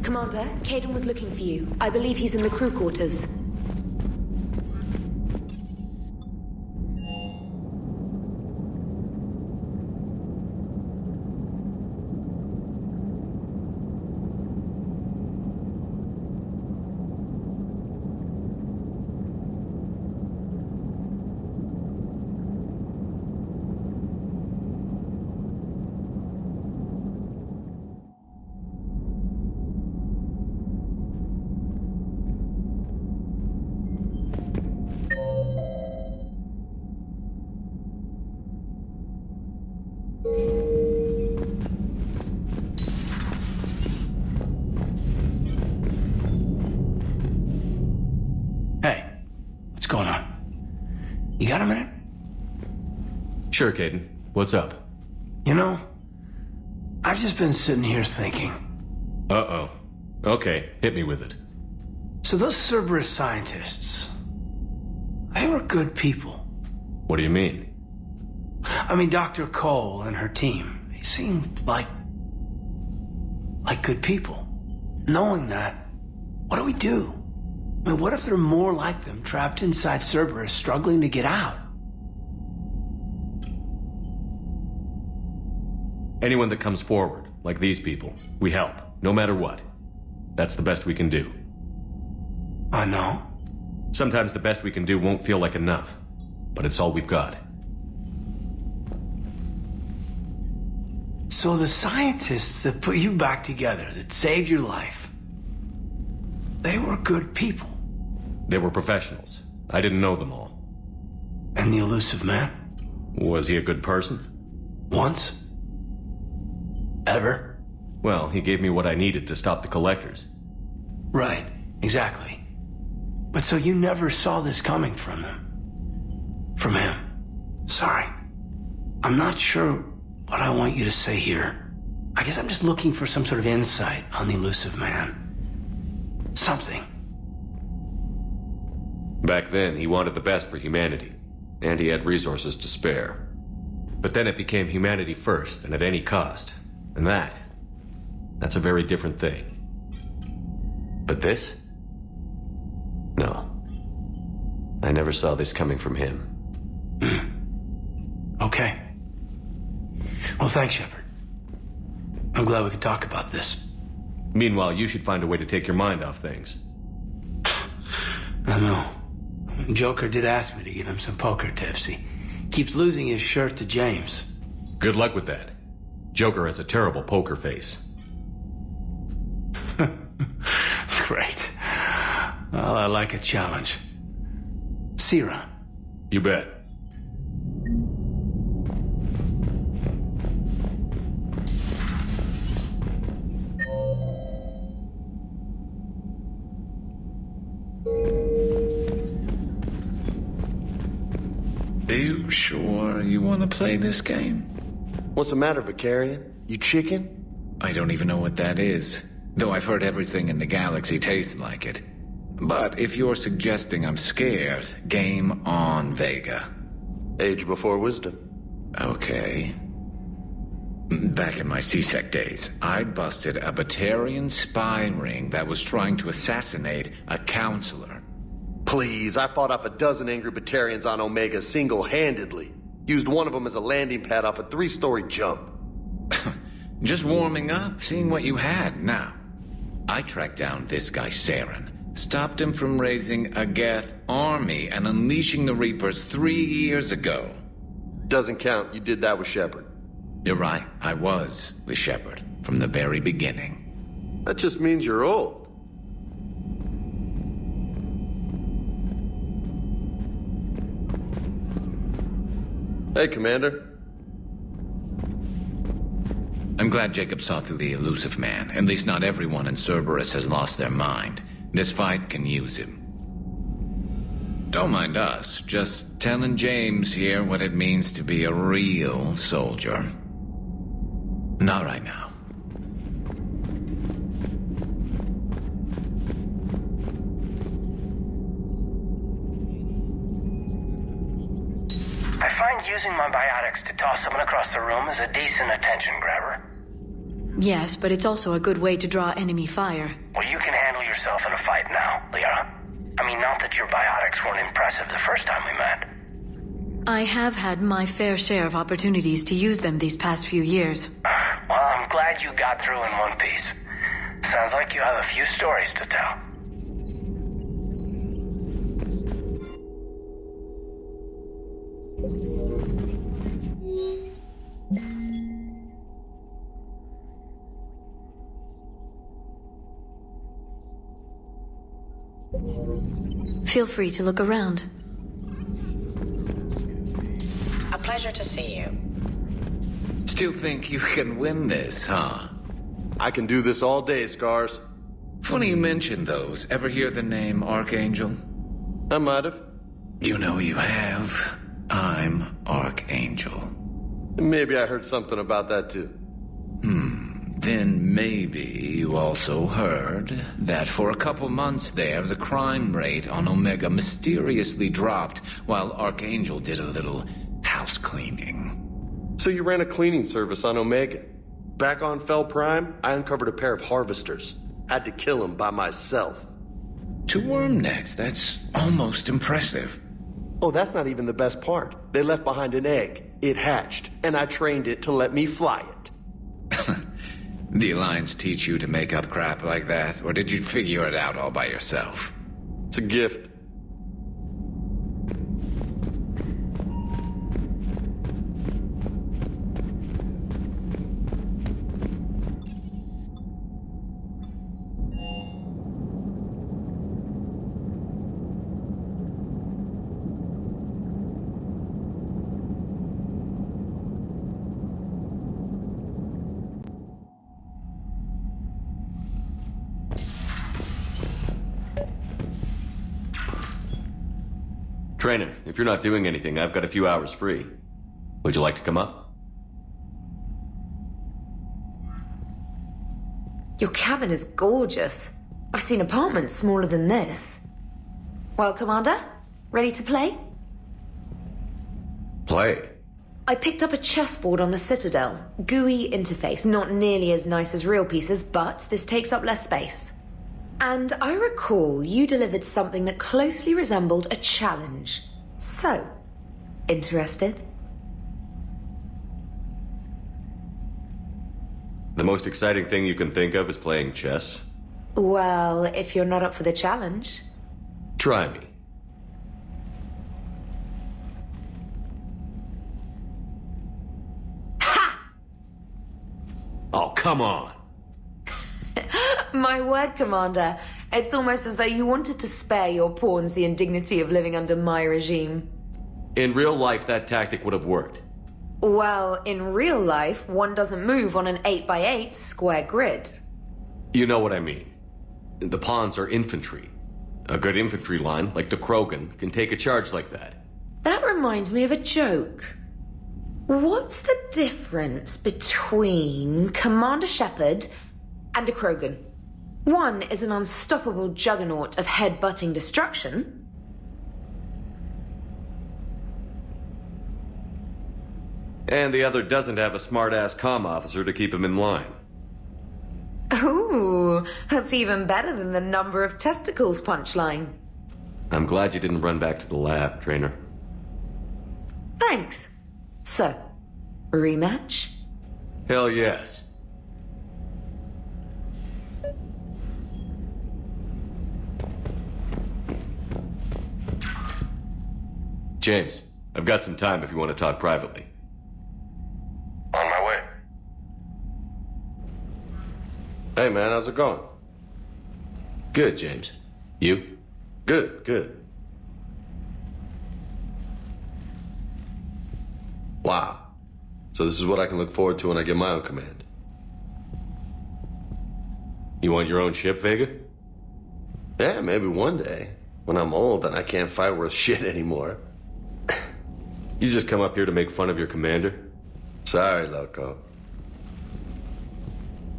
Commander, Caden was looking for you. I believe he's in the crew quarters. You got a minute? Sure, Caden. What's up? You know, I've just been sitting here thinking. Uh-oh. Okay, hit me with it. So those Cerberus scientists, they were good people. What do you mean? I mean, Dr. Cole and her team, they seemed like good people. Knowing that, what do we do? I mean, what if there are more like them trapped inside Cerberus struggling to get out? Anyone that comes forward, like these people, we help, no matter what. That's the best we can do. I know. Sometimes the best we can do won't feel like enough, but it's all we've got. So the scientists that put you back together, that saved your life, they were good people. They were professionals. I didn't know them all. And the elusive man? Was he a good person? Once? Ever? Well, he gave me what I needed to stop the collectors. Right, exactly. But so you never saw this coming from them? From him? Sorry. I'm not sure what I want you to say here. I guess I'm just looking for some sort of insight on the elusive man. Something. Back then, he wanted the best for humanity, and he had resources to spare. But then it became humanity first, and at any cost. And that's a very different thing. But this? No. I never saw this coming from him. Okay. Well, thanks, Shepard. I'm glad we could talk about this. Meanwhile, you should find a way to take your mind off things. I know. Joker did ask me to give him some poker tips. He keeps losing his shirt to James. Good luck with that. Joker has a terrible poker face. Great. Well, I like a challenge. See you around. You bet. Are you sure you want to play this game? What's the matter, Vicarian? You chicken? I don't even know what that is, though I've heard everything in the galaxy tastes like it. But if you're suggesting I'm scared, game on, Vega. Age before wisdom. Okay. Back in my C-Sec days, I busted a Batarian spy ring that was trying to assassinate a counselor. Please, I fought off a dozen angry Batarians on Omega single-handedly. Used one of them as a landing pad off a 3-story jump. Just warming up, seeing what you had. Now, I tracked down this guy, Saren. Stopped him from raising a Geth army and unleashing the Reapers 3 years ago. Doesn't count. You did that with Shepard. You're right. I was with Shepard from the very beginning. That just means you're old. Hey, Commander. I'm glad Jacob saw through the elusive man. At least not everyone in Cerberus has lost their mind. This fight can use him. Don't mind us. Just telling James here what it means to be a real soldier. Not right now. I find using my biotics to toss someone across the room is a decent attention grabber. Yes, but it's also a good way to draw enemy fire. Well, you can handle yourself in a fight now, Liara. I mean, not that your biotics weren't impressive the first time we met. I have had my fair share of opportunities to use them these past few years. Well, I'm glad you got through in one piece. Sounds like you have a few stories to tell. Feel free to look around. A pleasure to see you. Still think you can win this, huh? I can do this all day, Scars. Funny you mention those. Ever hear the name Archangel? I might have. You know you have. I'm Archangel. Maybe I heard something about that too. Then maybe you also heard that for a couple months there, the crime rate on Omega mysteriously dropped while Archangel did a little house cleaning. So you ran a cleaning service on Omega. Back on Fel Prime, I uncovered a pair of harvesters. Had to kill them by myself. 2 worm necks, that's almost impressive. Oh, that's not even the best part. They left behind an egg. It hatched, and I trained it to let me fly it. The Alliance teach you to make up crap like that, or did you figure it out all by yourself? It's a gift. Trainer, if you're not doing anything, I've got a few hours free. Would you like to come up? Your cabin is gorgeous. I've seen apartments smaller than this. Well, Commander, ready to play? Play? I picked up a chessboard on the Citadel. GUI interface, not nearly as nice as real pieces, but this takes up less space. And I recall you delivered something that closely resembled a challenge. So, interested? The most exciting thing you can think of is playing chess? Well, if you're not up for the challenge. Try me. Ha! Oh, come on! My word, Commander. It's almost as though you wanted to spare your pawns the indignity of living under my regime. In real life, that tactic would have worked. Well, in real life, one doesn't move on an 8x8 square grid. You know what I mean. The pawns are infantry. A good infantry line, like the Krogan, can take a charge like that. That reminds me of a joke. What's the difference between Commander Shepard and a Krogan? One is an unstoppable juggernaut of head-butting destruction. And the other doesn't have a smart-ass comm officer to keep him in line. Ooh, that's even better than the number of testicles punchline. I'm glad you didn't run back to the lab, Trainer. Thanks. So, rematch? Hell yes. James, I've got some time if you want to talk privately. On my way. Hey man, how's it going? Good, James. You? Good, good. Wow. So this is what I can look forward to when I get my own command. You want your own ship, Vega? Yeah, maybe one day. When I'm old and I can't fight worth shit anymore. You just come up here to make fun of your commander? Sorry, loco.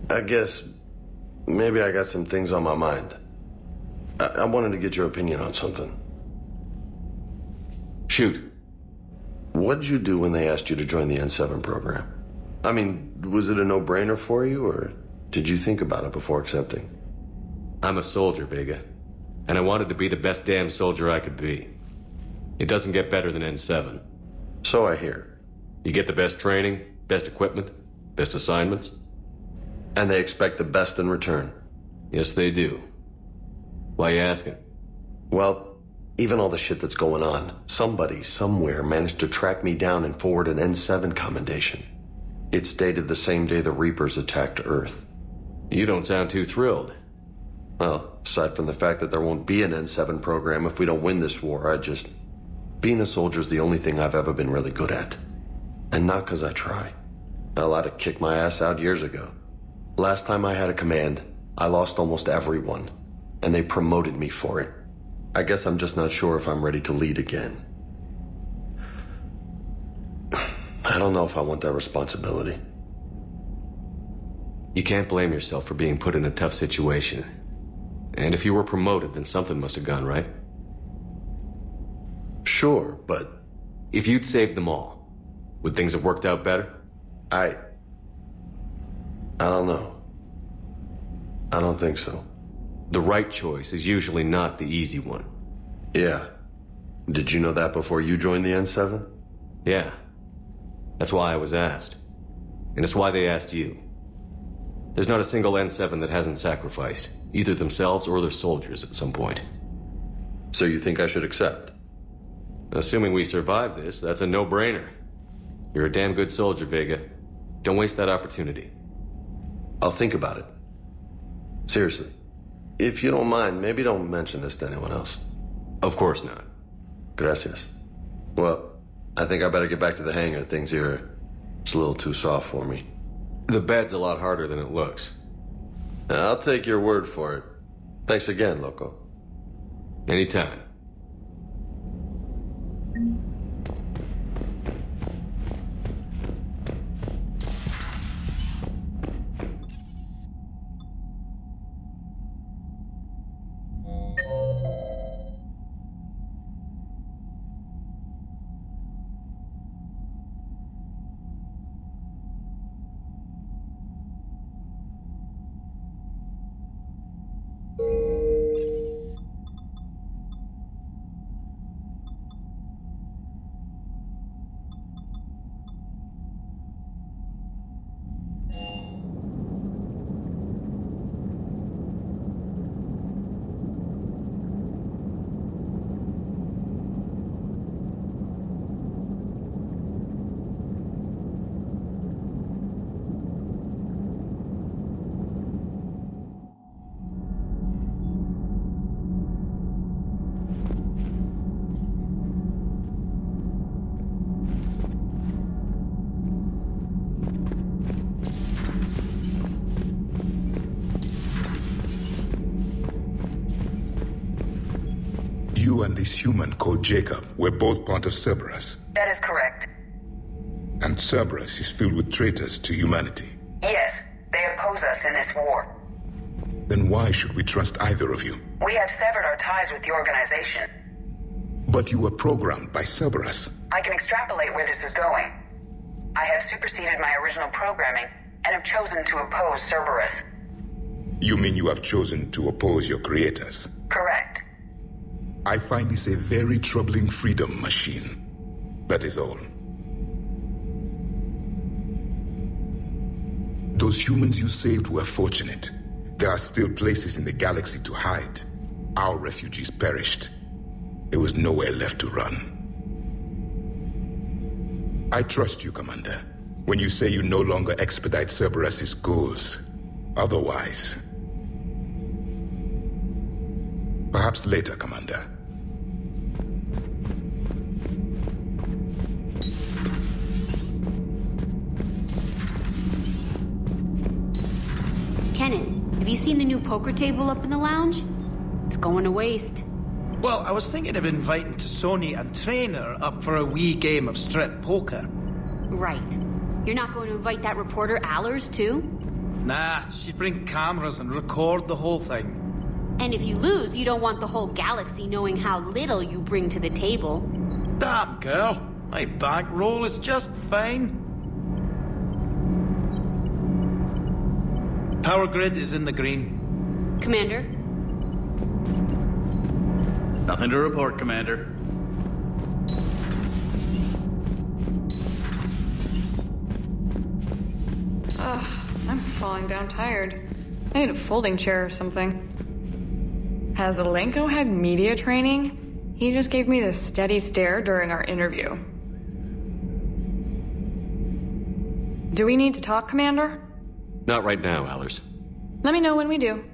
I guess maybe I got some things on my mind. I wanted to get your opinion on something. Shoot. What'd you do when they asked you to join the N7 program? I mean, was it a no-brainer for you, or did you think about it before accepting? I'm a soldier, Vega. And I wanted to be the best damn soldier I could be. It doesn't get better than N7. So I hear. You get the best training, best equipment, best assignments. And they expect the best in return. Yes, they do. Why you asking? Well, even all the shit that's going on, somebody somewhere managed to track me down and forward an N7 commendation. It's dated the same day the Reapers attacked Earth. You don't sound too thrilled. Well, aside from the fact that there won't be an N7 program if we don't win this war, being a soldier's the only thing I've ever been really good at. And not because I try. Hell, I'd have kicked my ass out years ago. Last time I had a command, I lost almost everyone. And they promoted me for it. I guess I'm just not sure if I'm ready to lead again. I don't know if I want that responsibility. You can't blame yourself for being put in a tough situation. And if you were promoted, then something must have gone right. Sure, but... If you'd saved them all, would things have worked out better? I don't know. I don't think so. The right choice is usually not the easy one. Yeah. Did you know that before you joined the N7? Yeah. That's why I was asked. And it's why they asked you. There's not a single N7 that hasn't sacrificed, either themselves or their soldiers at some point. So you think I should accept? Assuming we survive this, that's a no-brainer. You're a damn good soldier, Vega. Don't waste that opportunity. I'll think about it. Seriously. If you don't mind, maybe don't mention this to anyone else. Of course not. Gracias. Well, I think I better get back to the hangar. Things here, it's a little too soft for me. The bed's a lot harder than it looks. I'll take your word for it. Thanks again, Loco. Anytime. You and this human called Jacob were both part of Cerberus. That is correct. And Cerberus is filled with traitors to humanity. Yes, they oppose us in this war. Then why should we trust either of you? We have severed our ties with the organization. But you were programmed by Cerberus. I can extrapolate where this is going. I have superseded my original programming and have chosen to oppose Cerberus. You mean you have chosen to oppose your creators? Correct. I find this a very troubling freedom machine. That is all. Those humans you saved were fortunate. There are still places in the galaxy to hide. Our refugees perished. There was nowhere left to run. I trust you, Commander, when you say you no longer expedite Cerberus's goals. Otherwise... Perhaps later, Commander. Kenan, have you seen the new poker table up in the lounge? It's going to waste. Well, I was thinking of inviting Tassoni and Trainer up for a wee game of strip poker. Right. You're not going to invite that reporter Allers, too? Nah, she'd bring cameras and record the whole thing. And if you lose, you don't want the whole galaxy knowing how little you bring to the table. Damn, girl. My bankroll is just fine. Power grid is in the green. Commander? Nothing to report, Commander. I'm falling down tired. I need a folding chair or something. Has Alenko had media training? He just gave me this steady stare during our interview. Do we need to talk, Commander? Not right now, Allers. Let me know when we do.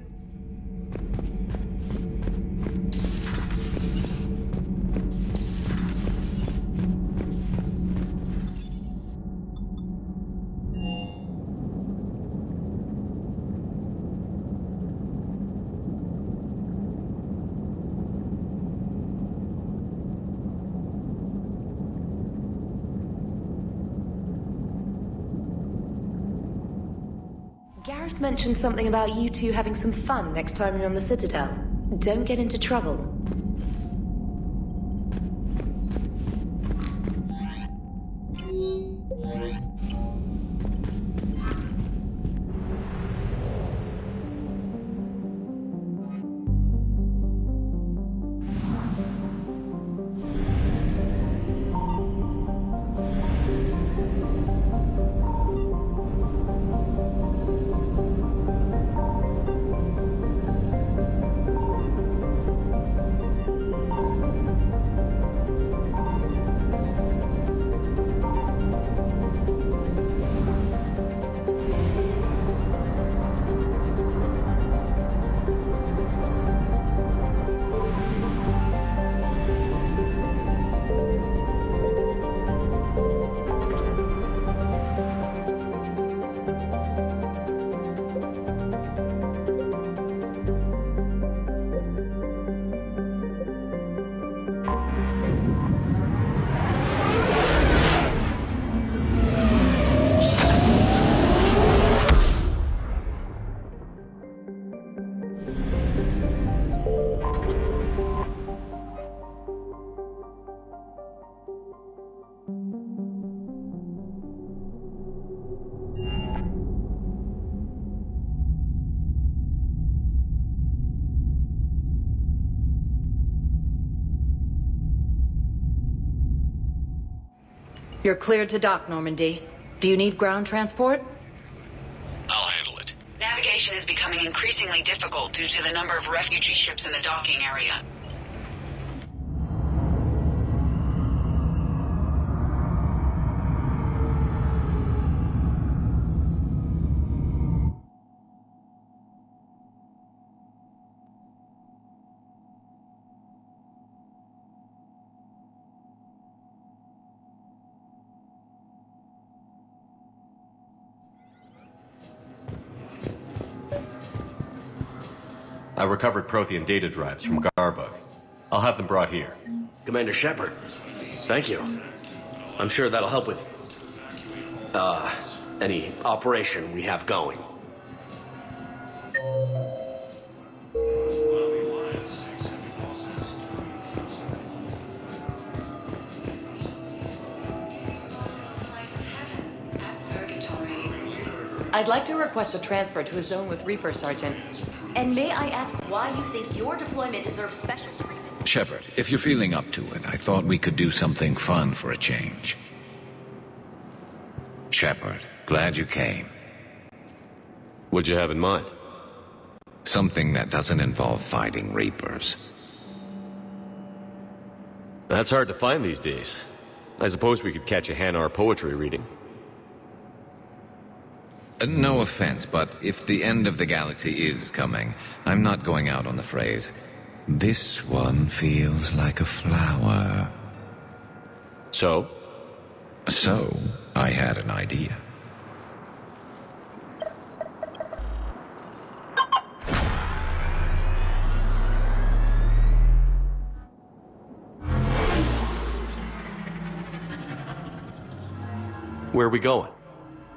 Garrus mentioned something about you two having some fun next time you're on the Citadel. Don't get into trouble. You're cleared to dock, Normandy. Do you need ground transport? I'll handle it. Navigation is becoming increasingly difficult due to the number of refugee ships in the docking area. I recovered Prothean data drives from Garvug. I'll have them brought here. Commander Shepard, thank you. I'm sure that'll help with, any operation we have going. I'd like to request a transfer to a zone with Reaper, Sergeant. And may I ask why you think your deployment deserves special treatment? Shepard, if you're feeling up to it, I thought we could do something fun for a change. Shepard, glad you came. What'd you have in mind? Something that doesn't involve fighting Reapers. That's hard to find these days. I suppose we could catch a Hanar poetry reading. No offense, but if the end of the galaxy is coming, I'm not going out on the phrase, "This one feels like a flower." So? So, I had an idea. Where are we going?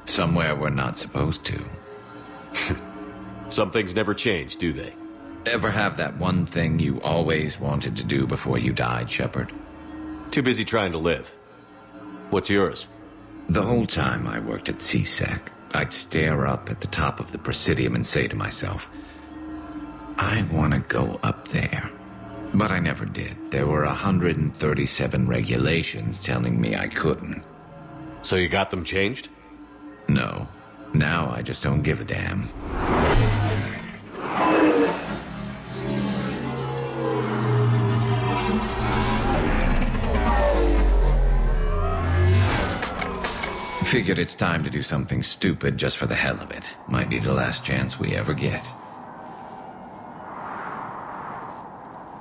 Somewhere we're not supposed to. Some things never change, do they? Ever have that one thing you always wanted to do before you died, Shepard? Too busy trying to live. What's yours? The whole time I worked at CSEC, I'd stare up at the top of the Presidium and say to myself, I want to go up there. But I never did. There were 137 regulations telling me I couldn't. So you got them changed? No. Now I just don't give a damn. Figured it's time to do something stupid just for the hell of it. Might be the last chance we ever get.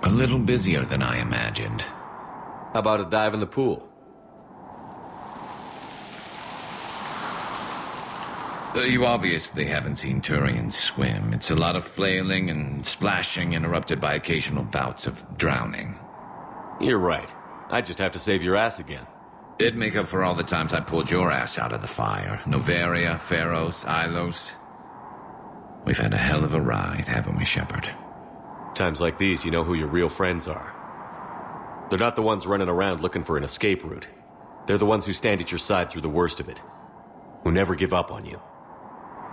A little busier than I imagined. How about a dive in the pool? You obviously haven't seen Turians swim. It's a lot of flailing and splashing interrupted by occasional bouts of drowning. You're right. I just have to save your ass again. It'd make up for all the times I pulled your ass out of the fire. Noveria, Pharos, Ilos. We've had a hell of a ride, haven't we, Shepard? Times like these, you know who your real friends are. They're not the ones running around looking for an escape route. They're the ones who stand at your side through the worst of it. Who never give up on you.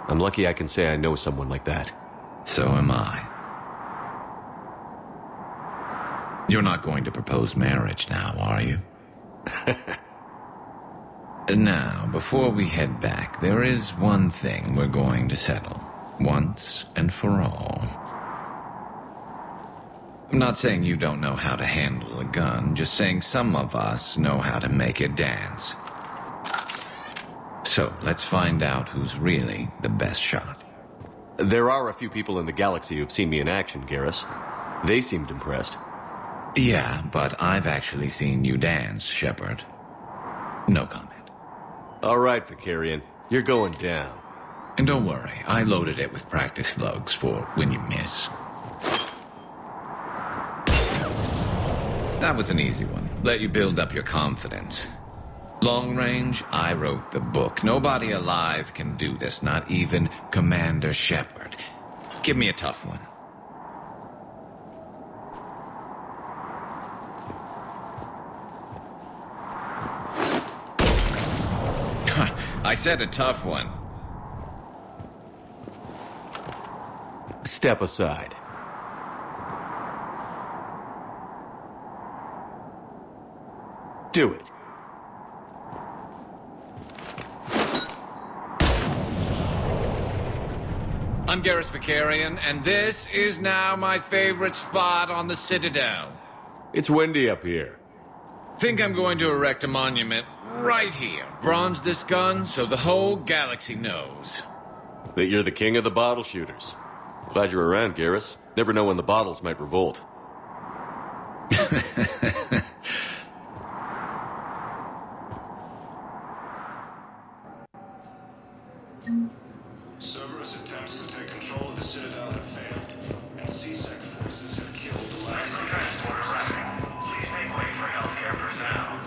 I'm lucky I can say I know someone like that. So am I. You're not going to propose marriage now, are you? Now, before we head back, there is one thing we're going to settle. Once and for all. I'm not saying you don't know how to handle a gun, just saying some of us know how to make it dance. So, let's find out who's really the best shot. There are a few people in the galaxy who've seen me in action, Garrus. They seemed impressed. Yeah, but I've actually seen you dance, Shepard. No comment. All right, Vicarian. You're going down. And don't worry, I loaded it with practice slugs for when you miss. That was an easy one. Let you build up your confidence. Long range, I wrote the book. Nobody alive can do this, not even Commander Shepard. Give me a tough one. I said a tough one. Step aside. Do it. I'm Garrus Vicarian, and this is now my favorite spot on the Citadel. It's windy up here. Think I'm going to erect a monument right here. Bronze this gun so the whole galaxy knows. That you're the king of the bottle shooters. Glad you're around, Garrus. Never know when the bottles might revolt. Cerberus attempts to take control of the Citadel have failed, and C-Sec forces have killed the last transporters. Please make way for healthcare personnel.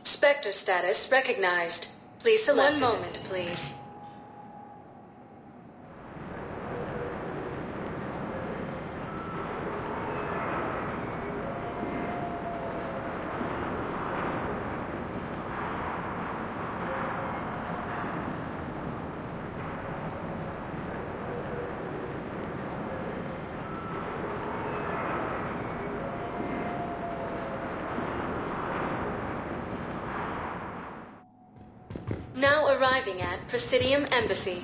Spectre status recognized. Please select. One moment, please. Now arriving at Presidium Embassy.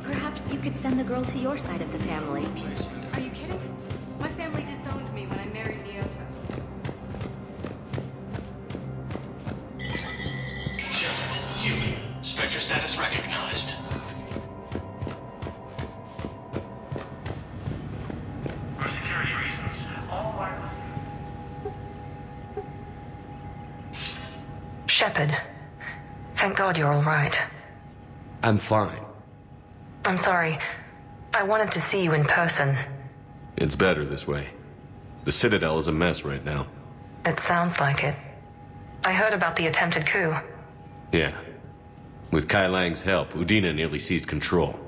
Perhaps you could send the girl to your side of the family. Are you kidding? My family disowned me when I married Miranda. Human. Spectre status recognized. For security reasons, all wireless. Shepard. Thank God you're all right. I'm fine. I'm sorry. I wanted to see you in person. It's better this way. The Citadel is a mess right now. It sounds like it. I heard about the attempted coup. Yeah. With Kai Lang's help, Udina nearly seized control.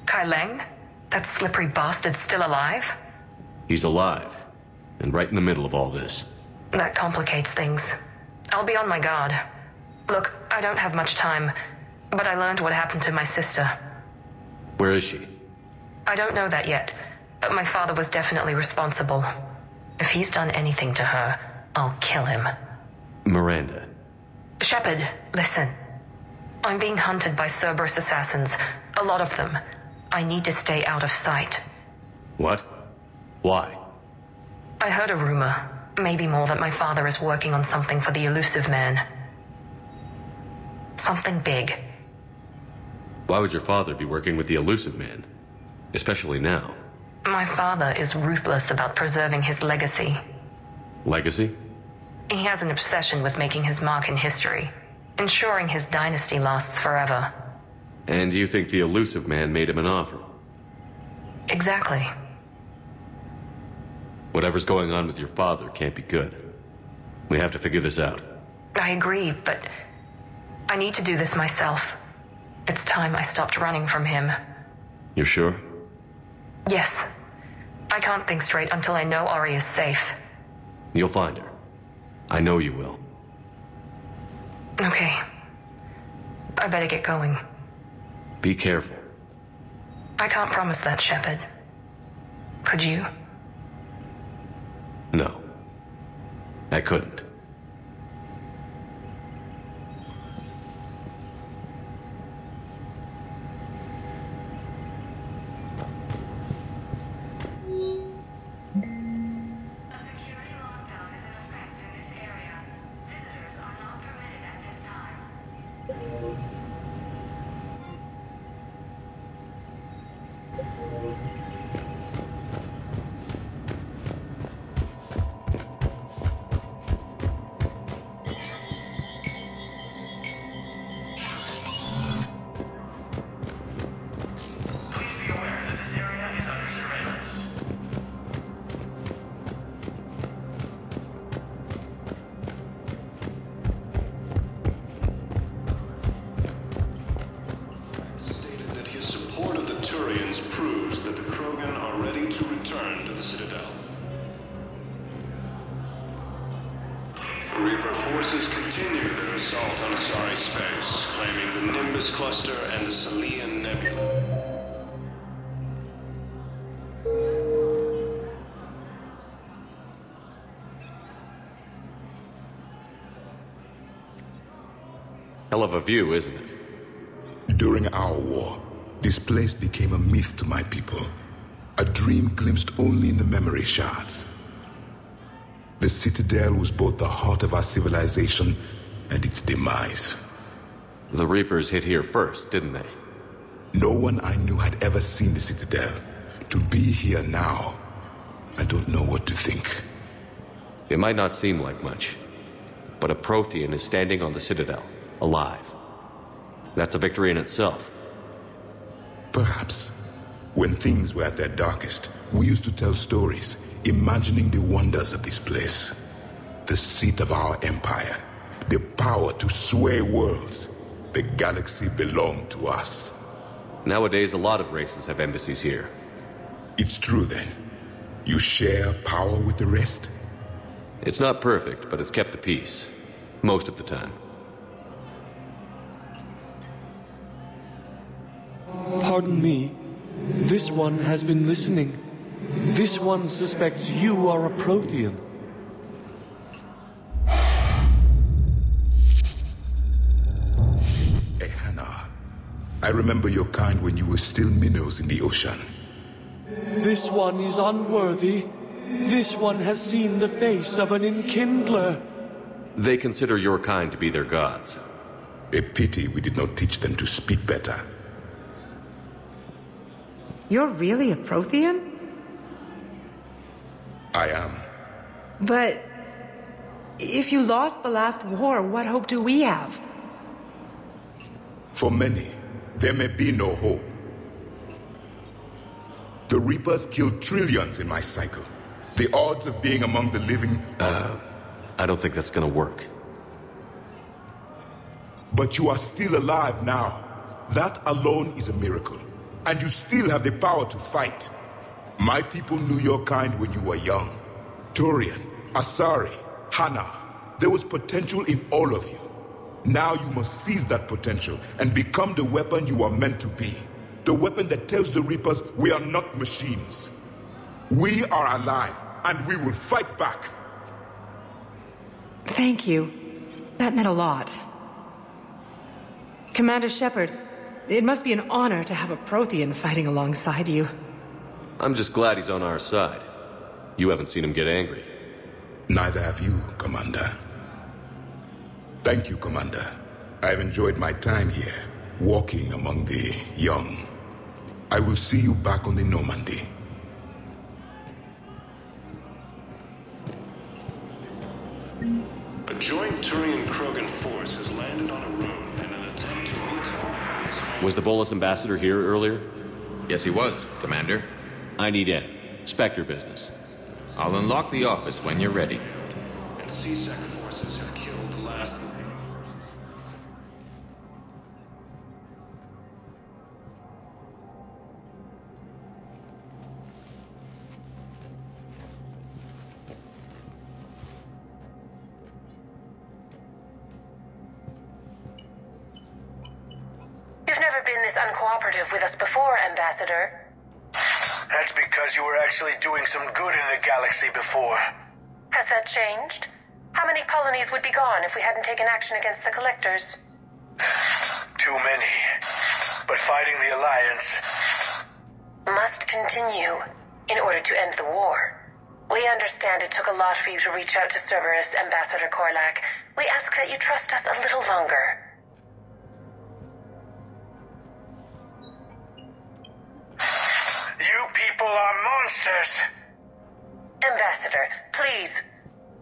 Kai Lang? That slippery bastard's still alive? He's alive, and right in the middle of all this. That complicates things. I'll be on my guard. Look, I don't have much time, but I learned what happened to my sister. Where is she? I don't know that yet, but my father was definitely responsible. If he's done anything to her, I'll kill him. Miranda. Shepard, listen. I'm being hunted by Cerberus assassins. A lot of them. I need to stay out of sight. What? Why? I heard a rumor, maybe more, that my father is working on something for the elusive man. Something big. Why would your father be working with the elusive man? Especially now. My father is ruthless about preserving his legacy. Legacy? He has an obsession with making his mark in history, ensuring his dynasty lasts forever. And you think the elusive man made him an offer? Exactly. Whatever's going on with your father can't be good. We have to figure this out. I agree, but I need to do this myself. It's time I stopped running from him. You're sure? Yes. I can't think straight until I know Ori is safe. You'll find her. I know you will. Okay. I better get going. Be careful. I can't promise that, Shepard. Could you? No. I couldn't. Reaper forces continue their assault on Asari space, claiming the Nimbus Cluster and the Salian Nebula. Hell of a view, isn't it? During our war, this place became a myth to my people. A dream glimpsed only in the memory shards. The Citadel was both the heart of our civilization and its demise. The Reapers hit here first, didn't they? No one I knew had ever seen the Citadel. To be here now, I don't know what to think. It might not seem like much, but a Prothean is standing on the Citadel, alive. That's a victory in itself. Perhaps. When things were at their darkest, we used to tell stories, imagining the wonders of this place. The seat of our empire, the power to sway worlds. The galaxy belonged to us. Nowadays, a lot of races have embassies here. It's true then. You share power with the rest? It's not perfect, but it's kept the peace. Most of the time. Pardon me. This one has been listening. This one suspects you are a Prothean. Ehana. I remember your kind when you were still minnows in the ocean. This one is unworthy. This one has seen the face of an enkindler. They consider your kind to be their gods. A pity we did not teach them to speak better. You're really a Prothean? I am. But if you lost the last war, what hope do we have? For many, there may be no hope. The Reapers killed trillions in my cycle. The odds of being among the living... I don't think that's gonna work. But you are still alive now. That alone is a miracle. And you still have the power to fight. My people knew your kind when you were young. Turian, Asari, Hana. There was potential in all of you. Now you must seize that potential and become the weapon you are meant to be. The weapon that tells the Reapers we are not machines. We are alive, and we will fight back. Thank you. That meant a lot. Commander Shepard, it must be an honor to have a Prothean fighting alongside you. I'm just glad he's on our side. You haven't seen him get angry. Neither have you, Commander. Thank you, Commander. I've enjoyed my time here, walking among the young. I will see you back on the Normandy. A joint Turian-Krogan force has landed on a rune in an attempt to retake... Was the Volus ambassador here earlier? Yes, he was, Commander. I need in. Spectre business. I'll unlock the office when you're ready. And C-Sec forces have killed the last... You've never been this uncooperative with us before, Ambassador. That's because you were actually doing some good in the galaxy before. Has that changed? How many colonies would be gone if we hadn't taken action against the Collectors? Too many. But fighting the Alliance... must continue in order to end the war. We understand it took a lot for you to reach out to Cerberus, Ambassador Korlak. We ask that you trust us a little longer. You people are monsters! Ambassador, please.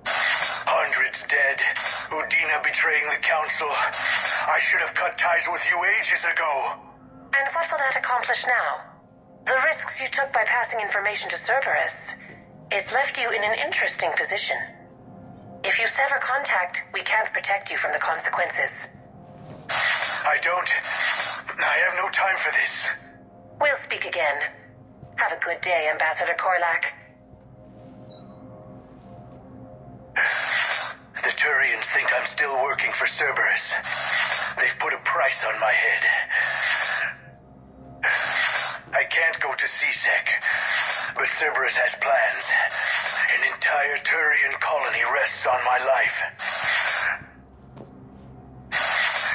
Hundreds dead. Udina betraying the Council. I should have cut ties with you ages ago. And what will that accomplish now? The risks you took by passing information to Cerberus. It's left you in an interesting position. If you sever contact, we can't protect you from the consequences. I have no time for this. We'll speak again. Have a good day, Ambassador Korlak. The Turians Turians think I'm still working for Cerberus. They've put a price on my head. I can't go to CSEC, but Cerberus has plans. An entire Turian colony rests on my life.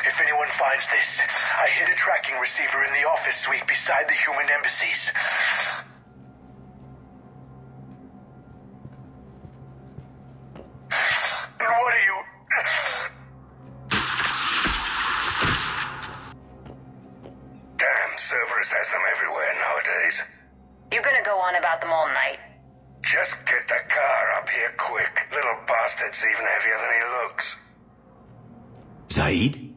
If anyone finds this, I hid a tracking receiver in the office suite beside the human embassies. What are you... Damn, Cerberus has them everywhere nowadays. You gonna go on about them all night? Just get the car up here quick. Little bastard's even heavier than he looks. Zaid?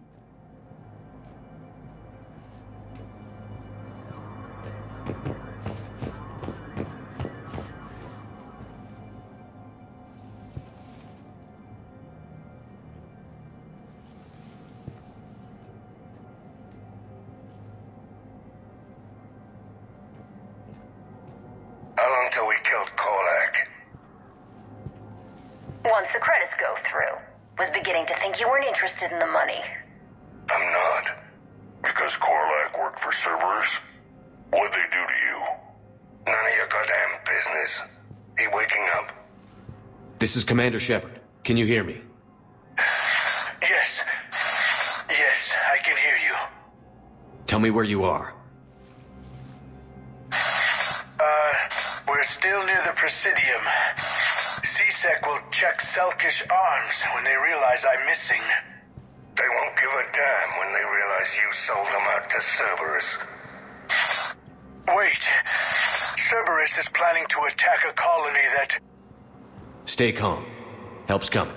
How long till we killed Korlak? Once the credits go through. Was beginning to think you weren't interested in the money. I'm not. Because Korlak worked for Cerberus? What'd they do to you? None of your goddamn business. He waking up? This is Commander Shepard. Can you hear me? Yes. Yes, I can hear you. Tell me where you are. We're still near the Presidium. CSEC will check Selkish arms when they realize I'm missing. They won't give a damn when they realize you sold them out to Cerberus. Wait. Cerberus is planning to attack a colony that... Stay calm. Help's coming.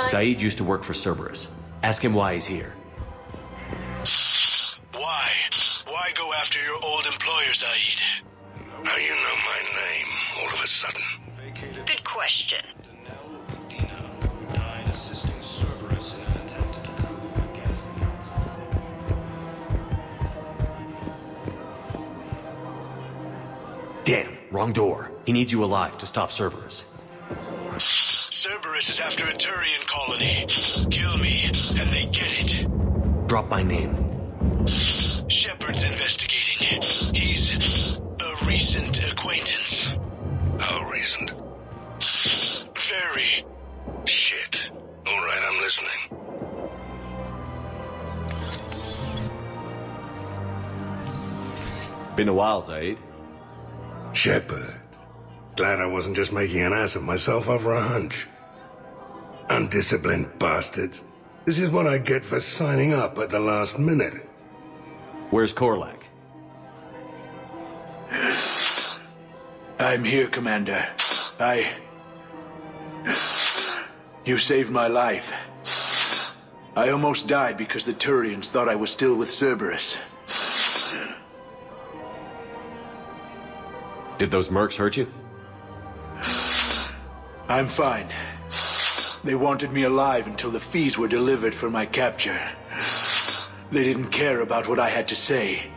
Zaid used to work for Cerberus. Ask him why he's here. Why? Why go after your old employer, Zaid? How you know my name all of a sudden? Good question. Damn, wrong door. He needs you alive to stop Cerberus. Cerberus is after a Turian colony. Kill me, and they get it. Drop my name. Shepard's investigating. He's a recent acquaintance. How recent? Very. Shit. All right, I'm listening. Been a while, Zaid. Shepard. Glad I wasn't just making an ass of myself over a hunch. Undisciplined bastards. This is what I get for signing up at the last minute. Where's Korlak? I'm here, Commander. You saved my life. I almost died because the Turians thought I was still with Cerberus. Did those mercs hurt you? I'm fine. They wanted me alive until the fees were delivered for my capture. They didn't care about what I had to say.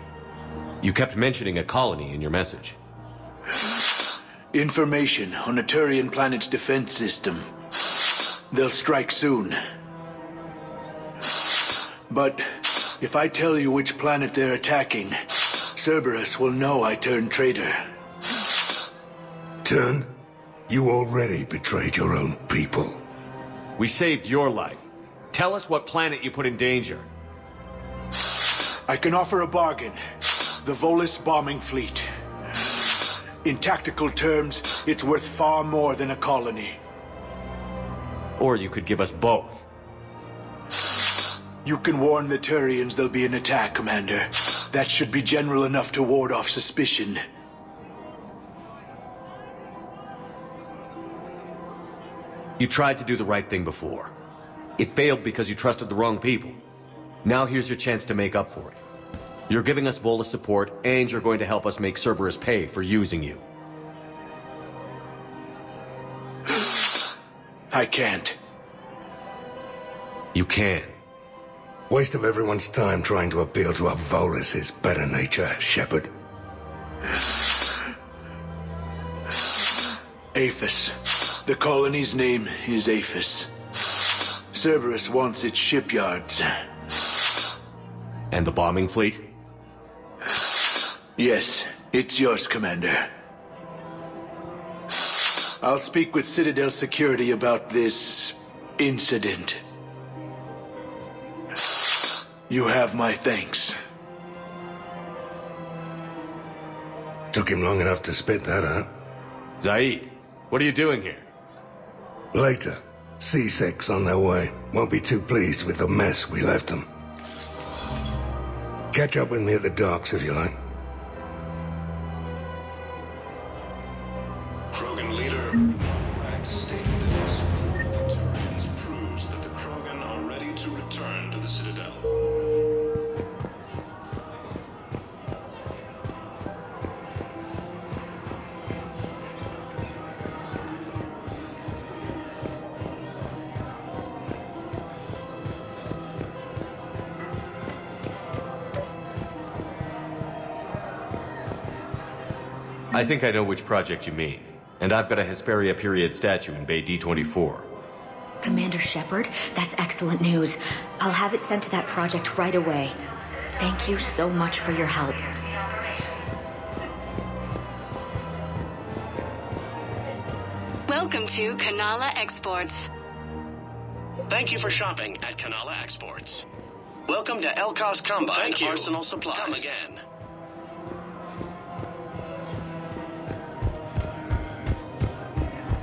You kept mentioning a colony in your message. Information on a Turian planet's defense system. They'll strike soon. But if I tell you which planet they're attacking, Cerberus will know I turned traitor. Turned? You already betrayed your own people. We saved your life. Tell us what planet you put in danger. I can offer a bargain. The Volus bombing fleet. In tactical terms, it's worth far more than a colony. Or you could give us both. You can warn the Turians there'll be an attack, Commander. That should be general enough to ward off suspicion. You tried to do the right thing before. It failed because you trusted the wrong people. Now here's your chance to make up for it. You're giving us Volus support, and you're going to help us make Cerberus pay for using you. I can't. You can. Waste of everyone's time trying to appeal to a Volus' better nature, Shepard. Aphis. The colony's name is Aphis. Cerberus wants its shipyards. And the bombing fleet? Yes, it's yours, Commander. I'll speak with Citadel Security about this incident. You have my thanks. Took him long enough to spit that out. Zaid, what are you doing here? Later. C6 on their way. Won't be too pleased with the mess we left them. Catch up with me at the docks if you like. Krogan leader Rax stated that his superior intelligence proves that the Krogan are ready to return to the Citadel. I think I know which project you mean. And I've got a Hesperia period statue in Bay D24. Commander Shepard, that's excellent news. I'll have it sent to that project right away. Thank you so much for your help. Welcome to Kanala Exports. Thank you for shopping at Kanala Exports. Welcome to Elkos Combine Arsenal Supplies. Come again.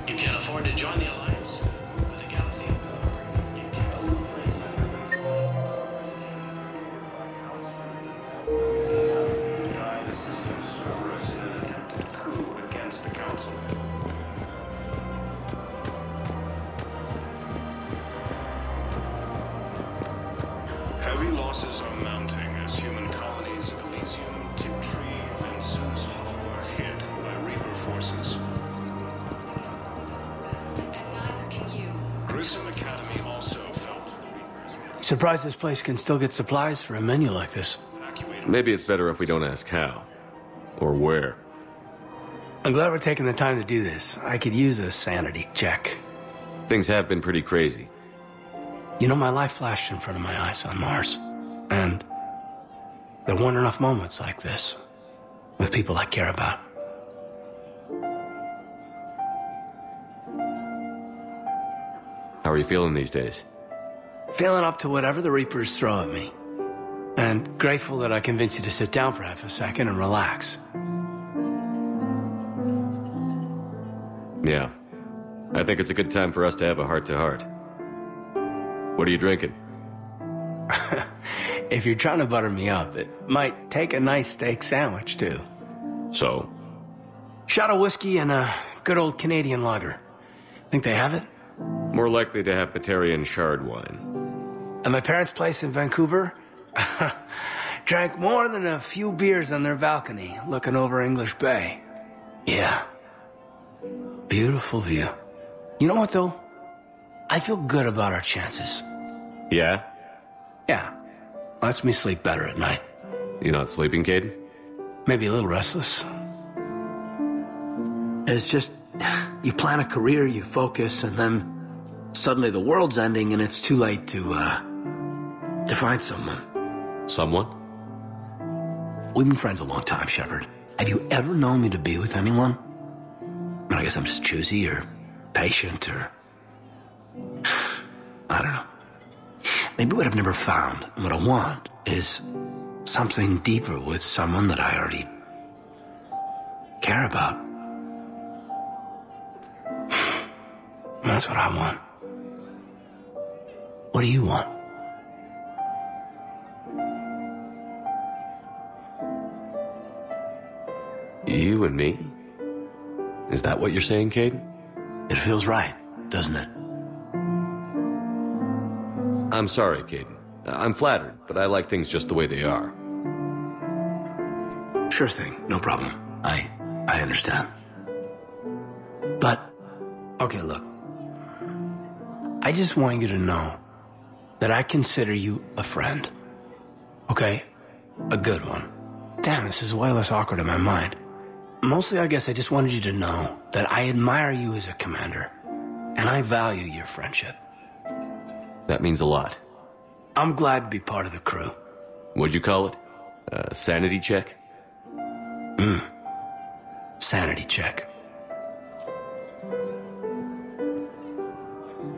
You can't afford to join the Alliance? With the Galaxy at war, you can't afford Cerberus in an attempted coup against the Council. Heavy losses are mounting as human colonies of Elysium, Tiptree, and Sue's Hollow are hit by Reaper forces. Grissom Academy also felt Surprised this place can still get supplies for a menu like this. Maybe it's better if we don't ask how. Or where. I'm glad we're taking the time to do this. I could use a sanity check. Things have been pretty crazy. You know, my life flashed in front of my eyes on Mars. And there weren't enough moments like this with people I care about. How are you feeling these days? Feeling up to whatever the Reapers throw at me. And grateful that I convinced you to sit down for half a second and relax. Yeah. I think it's a good time for us to have a heart-to-heart. What are you drinking? If you're trying to butter me up, it might take a nice steak sandwich, too. So? Shot of whiskey and a good old Canadian lager. Think they have it? More likely to have Batarian shard wine. At my parents' place in Vancouver, drank more than a few beers on their balcony, looking over English Bay. Yeah. Beautiful view. You know what, though? I feel good about our chances. Yeah? Yeah. Lets me sleep better at night. You not sleeping, Caden? Maybe a little restless. It's just, you plan a career, you focus, and then suddenly the world's ending and it's too late to find someone. Someone? We've been friends a long time, Shepard. Have you ever known me to be with anyone? I mean, I guess I'm just choosy or patient or... I don't know. Maybe what I've never found and what I want is something deeper with someone that I already care about. That's what I want. What do you want? You and me? Is that what you're saying, Caden? It feels right, doesn't it? I'm sorry, Caden. I'm flattered, but I like things just the way they are. Sure thing, no problem. I understand. But, okay, look. I just want you to know that I consider you a friend. Okay? A good one. Damn, this is way less awkward in my mind. Mostly, I guess I just wanted you to know that I admire you as a commander, and I value your friendship. That means a lot. I'm glad to be part of the crew. What'd you call it? Sanity check? Sanity check.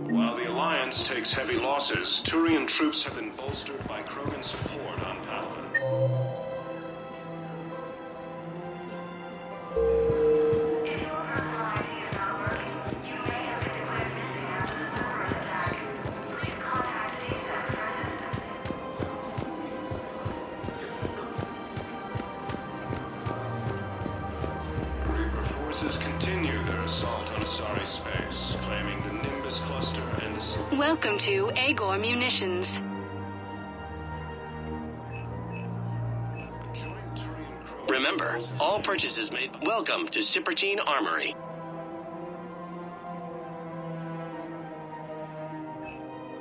While the Alliance takes heavy losses, Turian troops have been bolstered by Krogan support on Paladin. Welcome to Agor Munitions. Remember, all purchases made. Welcome to Cipertine Armory.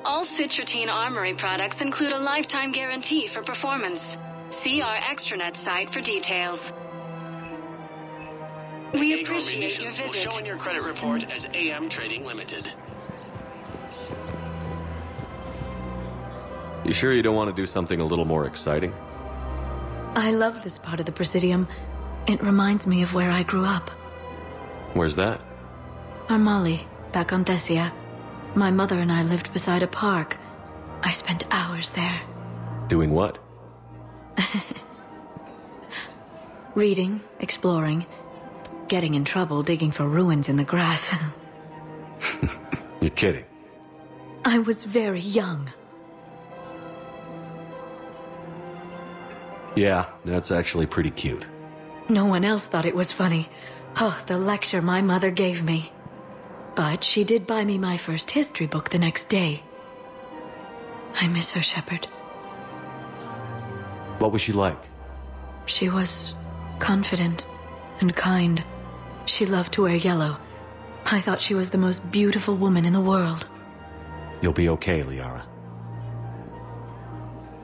All Citrotine Armory products include a lifetime guarantee for performance. See our extranet site for details. We appreciate your visit. Will show in your credit report as AM Trading Limited. You sure you don't want to do something a little more exciting? I love this part of the Presidium. It reminds me of where I grew up. Where's that? Armali, back on Thessia. My mother and I lived beside a park. I spent hours there. Doing what? Reading, exploring, getting in trouble digging for ruins in the grass. You're kidding. I was very young. Yeah, that's actually pretty cute. No one else thought it was funny. Oh, the lecture my mother gave me. But she did buy me my first history book the next day. I miss her, Shepard. What was she like? She was confident and kind. She loved to wear yellow. I thought she was the most beautiful woman in the world. You'll be okay, Liara.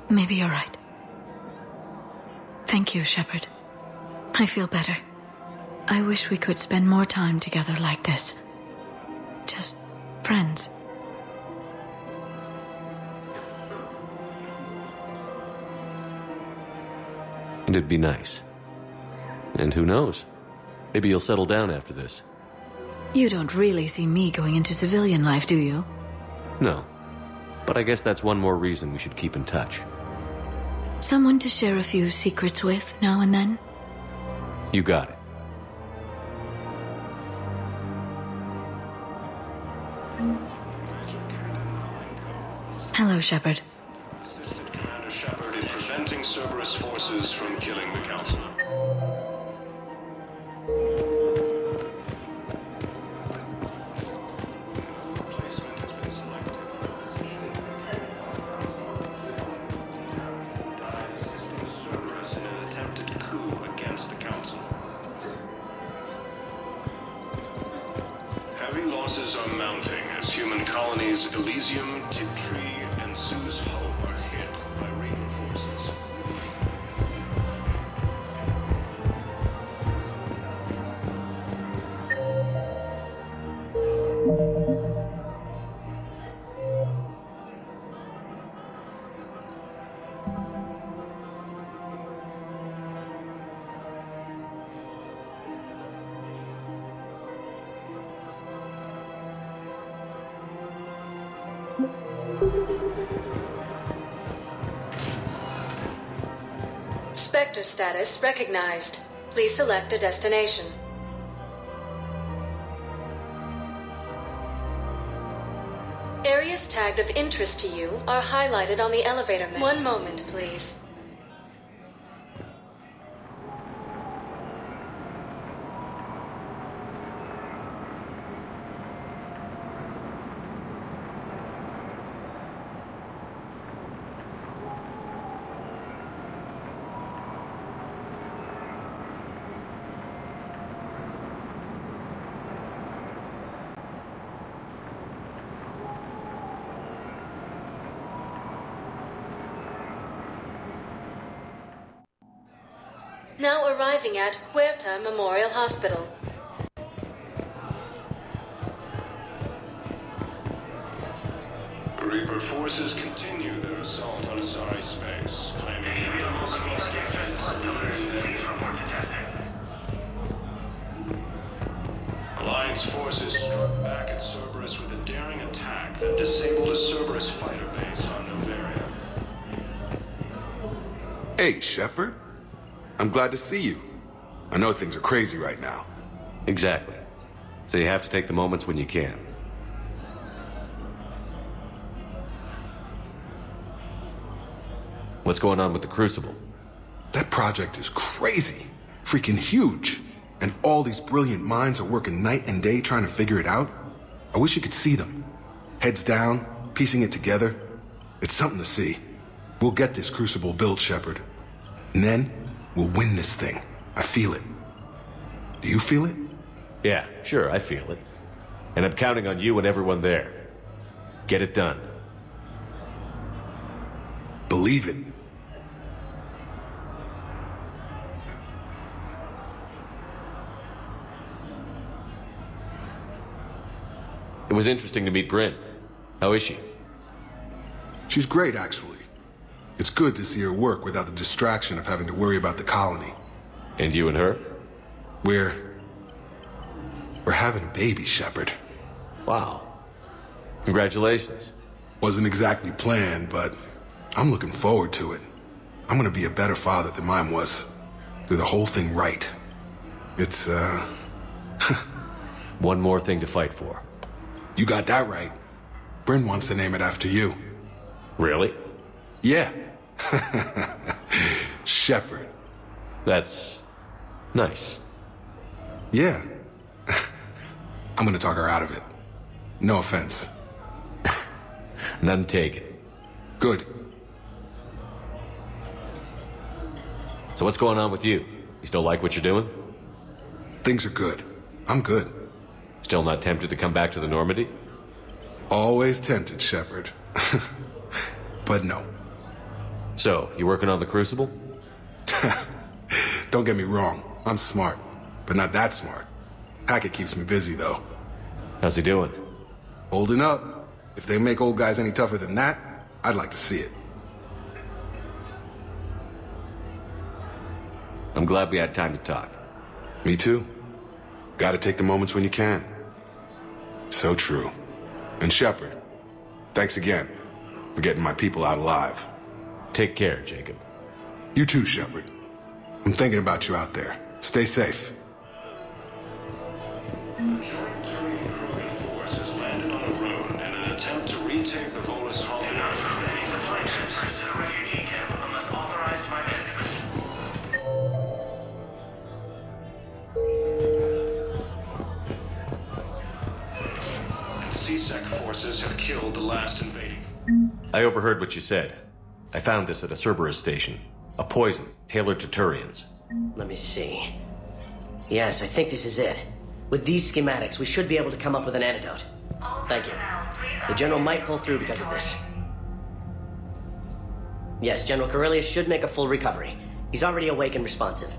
Maybe you're right. Thank you, Shepard. I feel better. I wish we could spend more time together like this. Just friends. And it'd be nice. And who knows? Maybe you'll settle down after this. You don't really see me going into civilian life, do you? No. But I guess that's one more reason we should keep in touch. Someone to share a few secrets with now and then? You got it. Hello, Shepard. Assisted Commander Shepard in preventing Cerberus forces from killing the Council. Elysium, Tiptree, and Sue's Hull are hit by Reaper forces. Spectre status recognized. Please select a destination. Areas tagged of interest to you are highlighted on the elevator map. One moment, please. Now arriving at Huerta Memorial Hospital. Reaper forces continue their assault on Asari space, claiming Alliance forces struck back at Cerberus with a daring attack that disabled a Cerberus fighter base on Novaria. Hey, Shepard. I'm glad to see you. I know things are crazy right now. Exactly. So you have to take the moments when you can. What's going on with the Crucible? That project is crazy. Freaking huge. And all these brilliant minds are working night and day trying to figure it out. I wish you could see them. Heads down, piecing it together. It's something to see. We'll get this Crucible built, Shepard. And then, we'll win this thing. I feel it. Do you feel it? Yeah, sure, I feel it. And I'm counting on you and everyone there. Get it done. Believe it. It was interesting to meet Bryn. How is she? She's great, actually. It's good to see her work without the distraction of having to worry about the colony. And you and her? We're having a baby, Shepard. Wow. Congratulations. Wasn't exactly planned, but I'm looking forward to it. I'm gonna be a better father than mine was. Do the whole thing right. It's, One more thing to fight for. You got that right. Bryn wants to name it after you. Really? Yeah. Shepard. That's nice. Yeah. I'm gonna talk her out of it. No offense. None taken. Good. So what's going on with you? You still like what you're doing? Things are good. I'm good. Still not tempted to come back to the Normandy? Always tempted, Shepard. But no. So, you working on the Crucible? Don't get me wrong. I'm smart. But not that smart. Hackett keeps me busy, though. How's he doing? Holding up. If they make old guys any tougher than that, I'd like to see it. I'm glad we had time to talk. Me too. Gotta take the moments when you can. So true. And Shepard, thanks again for getting my people out alive. Take care, Jacob. You too, Shepard. I'm thinking about you out there. Stay safe. Force has landed on the road in an attempt to retake the Volus Hall. C-Sec forces have killed the last invading. I overheard what you said. I found this at a Cerberus station. A poison tailored to Turians. Let me see. Yes, I think this is it. With these schematics, we should be able to come up with an antidote. Thank you. The General might pull through because of this. Yes, General Corellius should make a full recovery. He's already awake and responsive.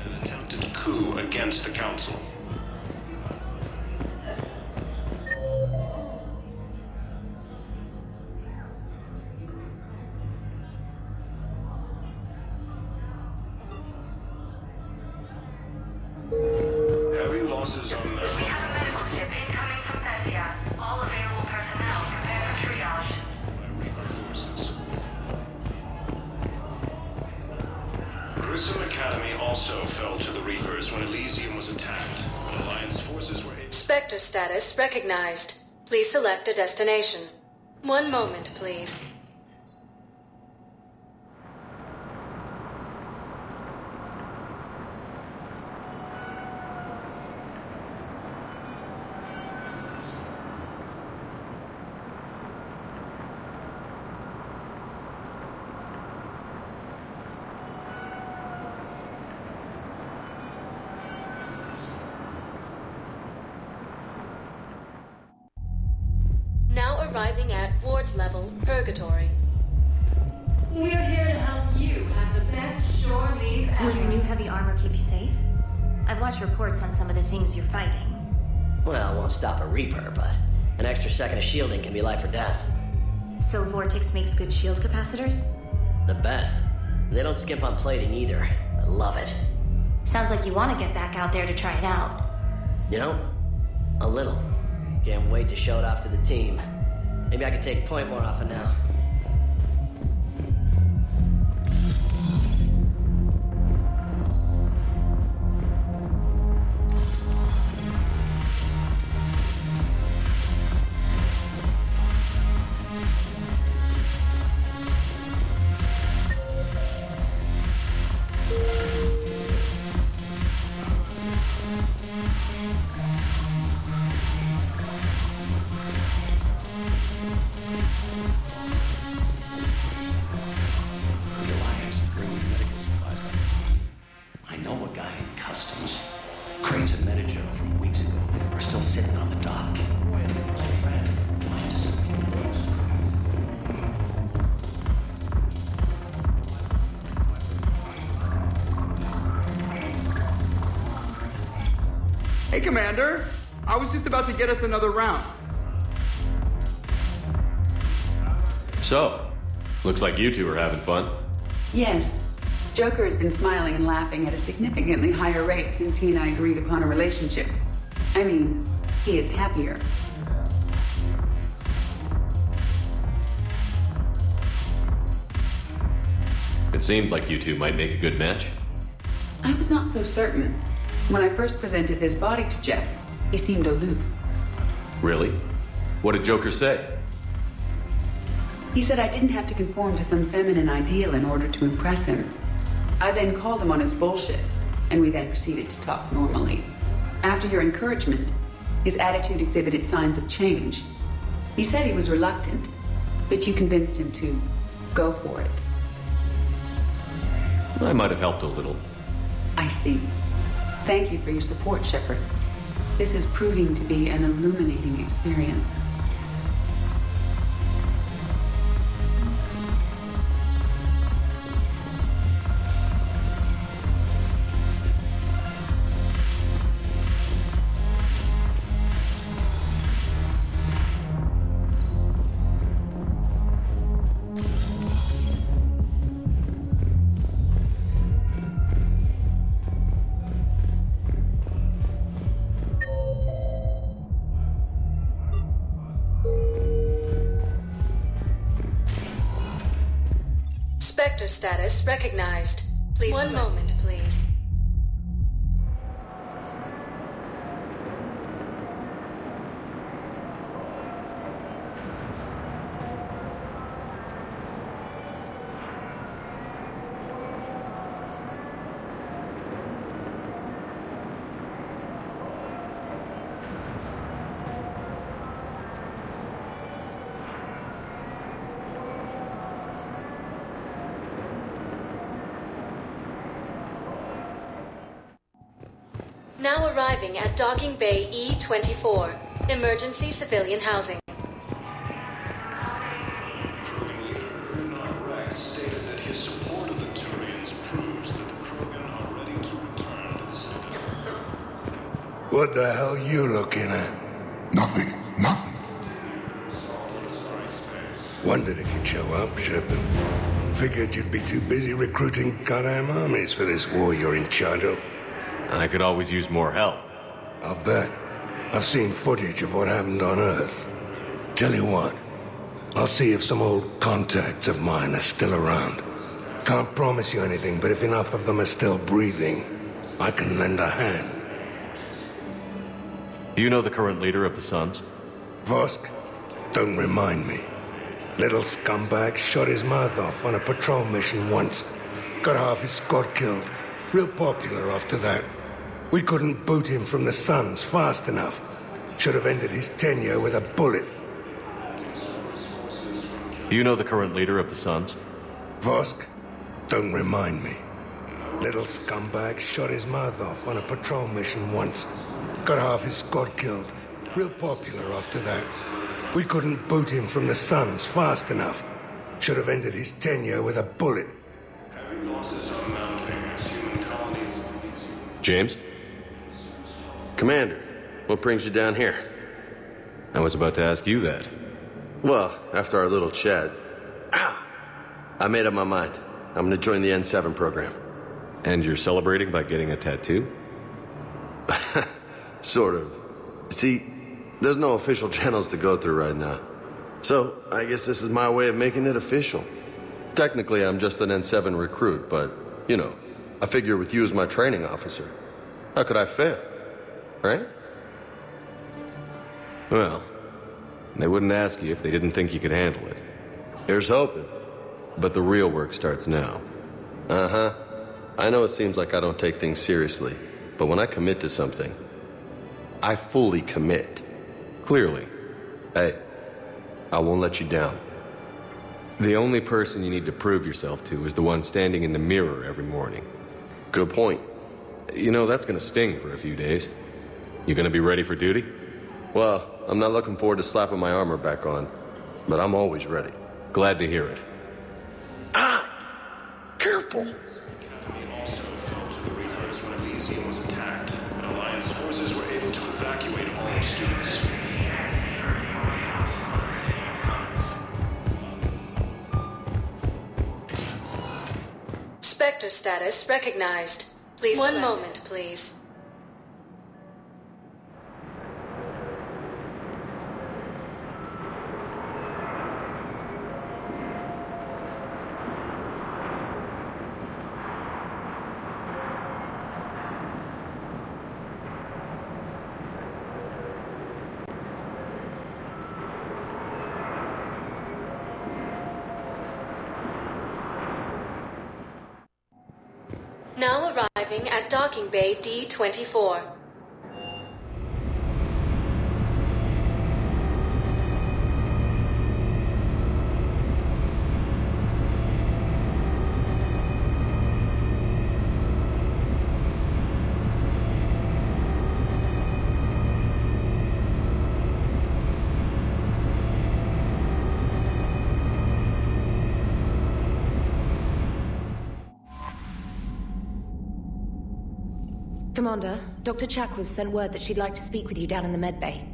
An attempted coup against the Council. Heavy losses on their... We have a medical ship incoming from Thessia. All available personnel prepare for triage. Reaper forces. Grissom Academy also fell to the Reapers when Elysium was attacked, but Alliance forces were able... Spectre status recognized. Please select a destination. One moment, please. Now arriving at ward level Purgatory. We're here to help you have the best shore leave ever. Will your new heavy armor keep you safe? I've watched reports on some of the things you're fighting. Well, it won't stop a Reaper, but an extra second of shielding can be life or death. So Vortex makes good shield capacitors? The best. They don't skimp on plating either. I love it. Sounds like you want to get back out there to try it out. You know, a little. Can't wait to show it off to the team. Maybe I could take point more often now. Hey, Commander! I was just about to get us another round. So, looks like you two are having fun. Yes. Joker has been smiling and laughing at a significantly higher rate since he and I agreed upon a relationship. I mean, he is happier. It seemed like you two might make a good match. I was not so certain. When I first presented this body to Jeff, he seemed aloof. Really? What did Joker say? He said I didn't have to conform to some feminine ideal in order to impress him. I then called him on his bullshit, and we then proceeded to talk normally. After your encouragement, his attitude exhibited signs of change. He said he was reluctant, but you convinced him to go for it. I might have helped a little. I see. Thank you for your support, Shepard. This is proving to be an illuminating experience. Spectre status recognized. Please. One moment, please. Now arriving at Docking Bay E-24, emergency civilian housing. Stated that his support of the Turians proves that the Krogan are ready to return to the Citadel. What the hell you looking at? Nothing. Nothing. Wondered if you'd show up, Shepard. Figured you'd be too busy recruiting goddamn armies for this war you're in charge of. I could always use more help. I'll bet. I've seen footage of what happened on Earth. Tell you what, I'll see if some old contacts of mine are still around. Can't promise you anything, but if enough of them are still breathing, I can lend a hand. You know the current leader of the Suns? Vosk? Don't remind me. Little scumbag shot his mouth off on a patrol mission once. Got half his squad killed. Real popular after that. We couldn't boot him from the Suns fast enough. Should have ended his tenure with a bullet. You know the current leader of the Suns? Vosk? Don't remind me. Little scumbag shot his mouth off on a patrol mission once. Got half his squad killed. Real popular after that. We couldn't boot him from the Suns fast enough. Should have ended his tenure with a bullet. Heavy losses are mounting as human colonies. James? Commander, what brings you down here? I was about to ask you that. Well, after our little chat, I made up my mind. I'm gonna join the N7 program. And you're celebrating by getting a tattoo? Sort of. See, there's no official channels to go through right now. So, I guess this is my way of making it official. Technically, I'm just an N7 recruit, but, you know, I figure with you as my training officer, how could I fail? Right? Well, they wouldn't ask you if they didn't think you could handle it. Here's hoping. But the real work starts now. Uh-huh. I know it seems like I don't take things seriously, but when I commit to something, I fully commit. Clearly. Hey, I won't let you down. The only person you need to prove yourself to is the one standing in the mirror every morning. Good point. You know, that's gonna sting for a few days. You gonna be ready for duty? Well, I'm not looking forward to slapping my armor back on, but I'm always ready. Glad to hear it. Careful! Academy also fell to the Reapers when Elysium was attacked, and Alliance forces were able to evacuate all students. Spectre status recognized. Please. One moment, please. Now arriving at docking bay D-24. Commander, Dr. Chakwas sent word that she'd like to speak with you down in the med bay.